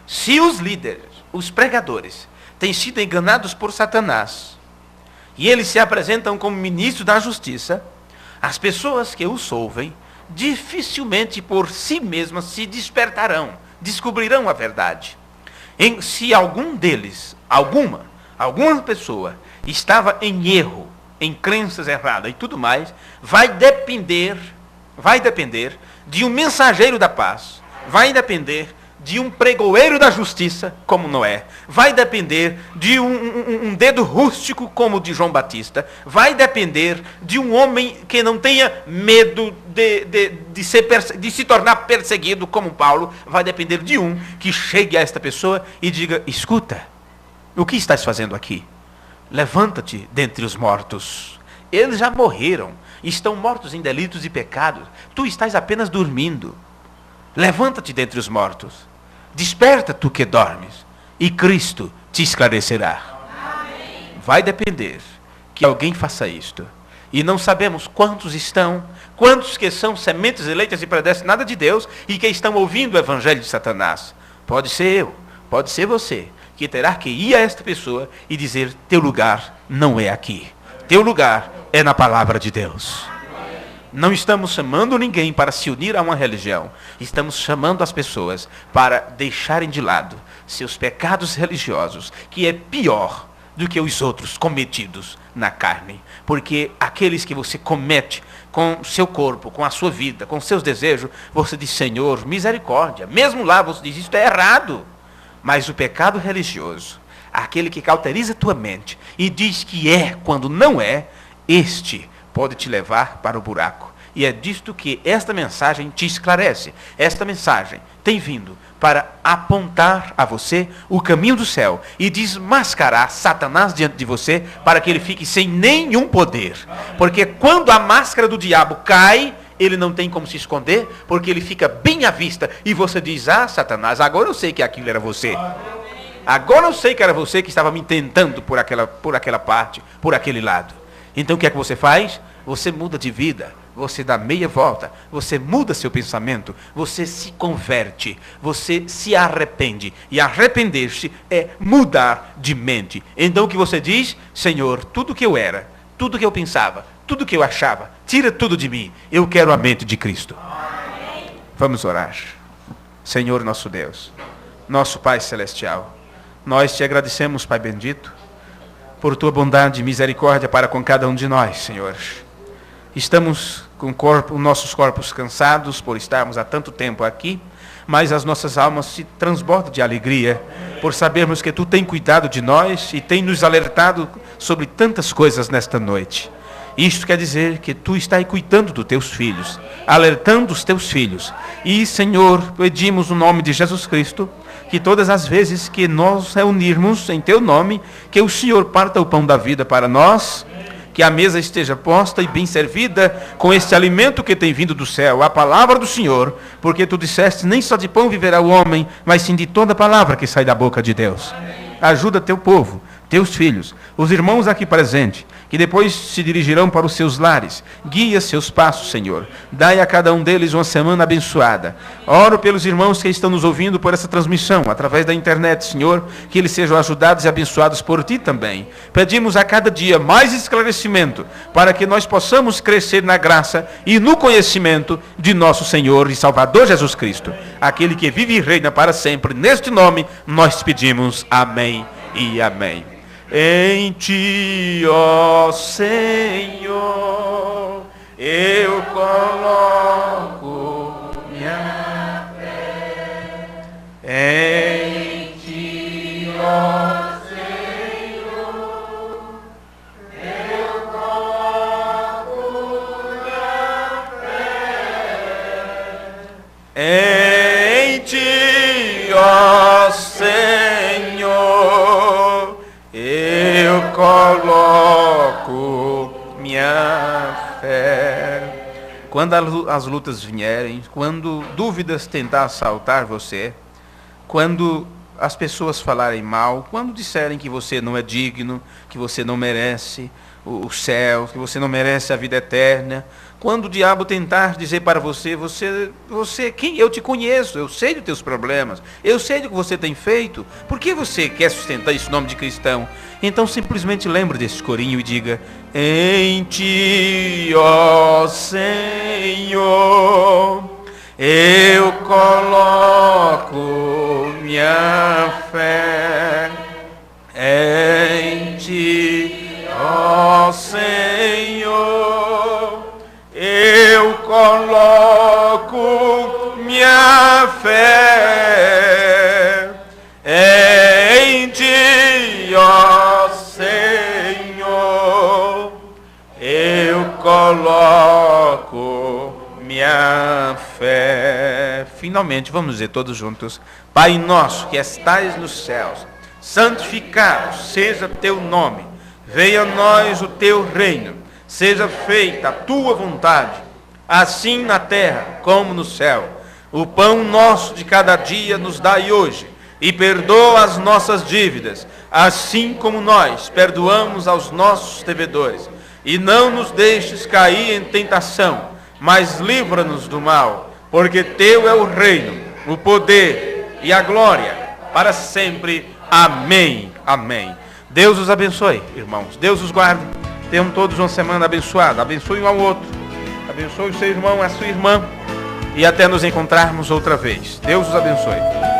Se os líderes, os pregadores, têm sido enganados por Satanás, e eles se apresentam como ministros da justiça, as pessoas que os ouvem, dificilmente por si mesmas se despertarão, descobrirão a verdade. Se algum deles, alguma pessoa, estava em erro, em crenças erradas e tudo mais, vai depender de um mensageiro da paz, vai depender de um pregoeiro da justiça, como Noé, vai depender de um dedo rústico, como o de João Batista, vai depender de um homem que não tenha medo de se tornar perseguido, como Paulo, vai depender de um que chegue a esta pessoa e diga, escuta, o que estás fazendo aqui? Levanta-te dentre os mortos. Eles já morreram. Estão mortos em delitos e pecados. Tu estás apenas dormindo. Levanta-te dentre os mortos. Desperta, tu que dormes. E Cristo te esclarecerá. Amém. Vai depender que alguém faça isto. E não sabemos quantos que são sementes eleitas e predestinadas de Deus e que estão ouvindo o evangelho de Satanás. Pode ser eu, pode ser você, que terá que ir a esta pessoa e dizer: teu lugar não é aqui. Teu lugar é na palavra de Deus. Não estamos chamando ninguém para se unir a uma religião. Estamos chamando as pessoas para deixarem de lado seus pecados religiosos, que é pior do que os outros cometidos na carne. Porque aqueles que você comete com o seu corpo, com a sua vida, com seus desejos, você diz: Senhor, misericórdia. Mesmo lá você diz: isto é errado. Mas o pecado religioso, aquele que cauteriza tua mente e diz que é quando não é, este pode te levar para o buraco. E é disto que esta mensagem te esclarece. Esta mensagem tem vindo para apontar a você o caminho do céu e desmascarar Satanás diante de você, para que ele fique sem nenhum poder. Porque quando a máscara do diabo cai, ele não tem como se esconder, porque ele fica bem à vista. E você diz: ah, Satanás, agora eu sei que aquilo era você. Agora eu sei que era você que estava me tentando por aquela parte, por aquele lado. Então o que é que você faz? Você muda de vida, você dá meia volta, você muda seu pensamento, você se converte, você se arrepende. E arrepender-se é mudar de mente. Então o que você diz? Senhor, tudo que eu era, tudo que eu pensava, tudo que eu achava, tira tudo de mim. Eu quero a mente de Cristo. Vamos orar. Senhor nosso Deus, nosso Pai Celestial, nós te agradecemos, Pai bendito, por tua bondade e misericórdia para com cada um de nós, Senhor. Estamos com nossos corpos cansados por estarmos há tanto tempo aqui, mas as nossas almas se transbordam de alegria por sabermos que tu tem cuidado de nós e tem nos alertado sobre tantas coisas nesta noite. Isto quer dizer que tu estás cuidando dos teus filhos, alertando os teus filhos. E, Senhor, pedimos no nome de Jesus Cristo, que todas as vezes que nós reunirmos em teu nome, que o Senhor parta o pão da vida para nós, que a mesa esteja posta e bem servida com este alimento que tem vindo do céu, a palavra do Senhor, porque tu disseste: nem só de pão viverá o homem, mas sim de toda palavra que sai da boca de Deus. Ajuda teu povo, teus filhos, os irmãos aqui presentes, que depois se dirigirão para os seus lares. Guia seus passos, Senhor. Dai a cada um deles uma semana abençoada. Oro pelos irmãos que estão nos ouvindo por essa transmissão, através da internet, Senhor, que eles sejam ajudados e abençoados por Ti também. Pedimos a cada dia mais esclarecimento, para que nós possamos crescer na graça e no conhecimento de nosso Senhor e Salvador Jesus Cristo, aquele que vive e reina para sempre. Neste nome nós pedimos. Amém e amém. Em Ti, ó Senhor, eu coloco minha fé. Em Ti, ó Senhor, eu coloco minha fé. Em Ti, ó Senhor, eu coloco minha fé. Quando as lutas vierem, quando dúvidas tentar assaltar você, quando as pessoas falarem mal, quando disserem que você não é digno, que você não merece o céu, que você não merece a vida eterna, quando o diabo tentar dizer para você, quem? Eu te conheço, eu sei dos teus problemas, eu sei do que você tem feito, por que você quer sustentar esse nome de cristão? Então simplesmente lembre desse corinho e diga: em Ti, ó Senhor, eu coloco minha fé. Em Ti, ó Senhor, eu coloco minha fé. Em Ti, ó Senhor, eu coloco minha fé. Finalmente, vamos dizer todos juntos: Pai nosso que estais nos céus, santificado seja teu nome. Venha a nós o teu reino. Seja feita a tua vontade, assim na terra como no céu. O pão nosso de cada dia nos dai hoje. e perdoa as nossas dívidas, assim como nós perdoamos aos nossos devedores. E não nos deixes cair em tentação, mas livra-nos do mal, porque teu é o reino, o poder e a glória para sempre. Amém. Amém. Deus os abençoe, irmãos. Deus os guarde. Tenham todos uma semana abençoada. Abençoe um ao outro. Abençoe o seu irmão, a sua irmã. E até nos encontrarmos outra vez. Deus os abençoe.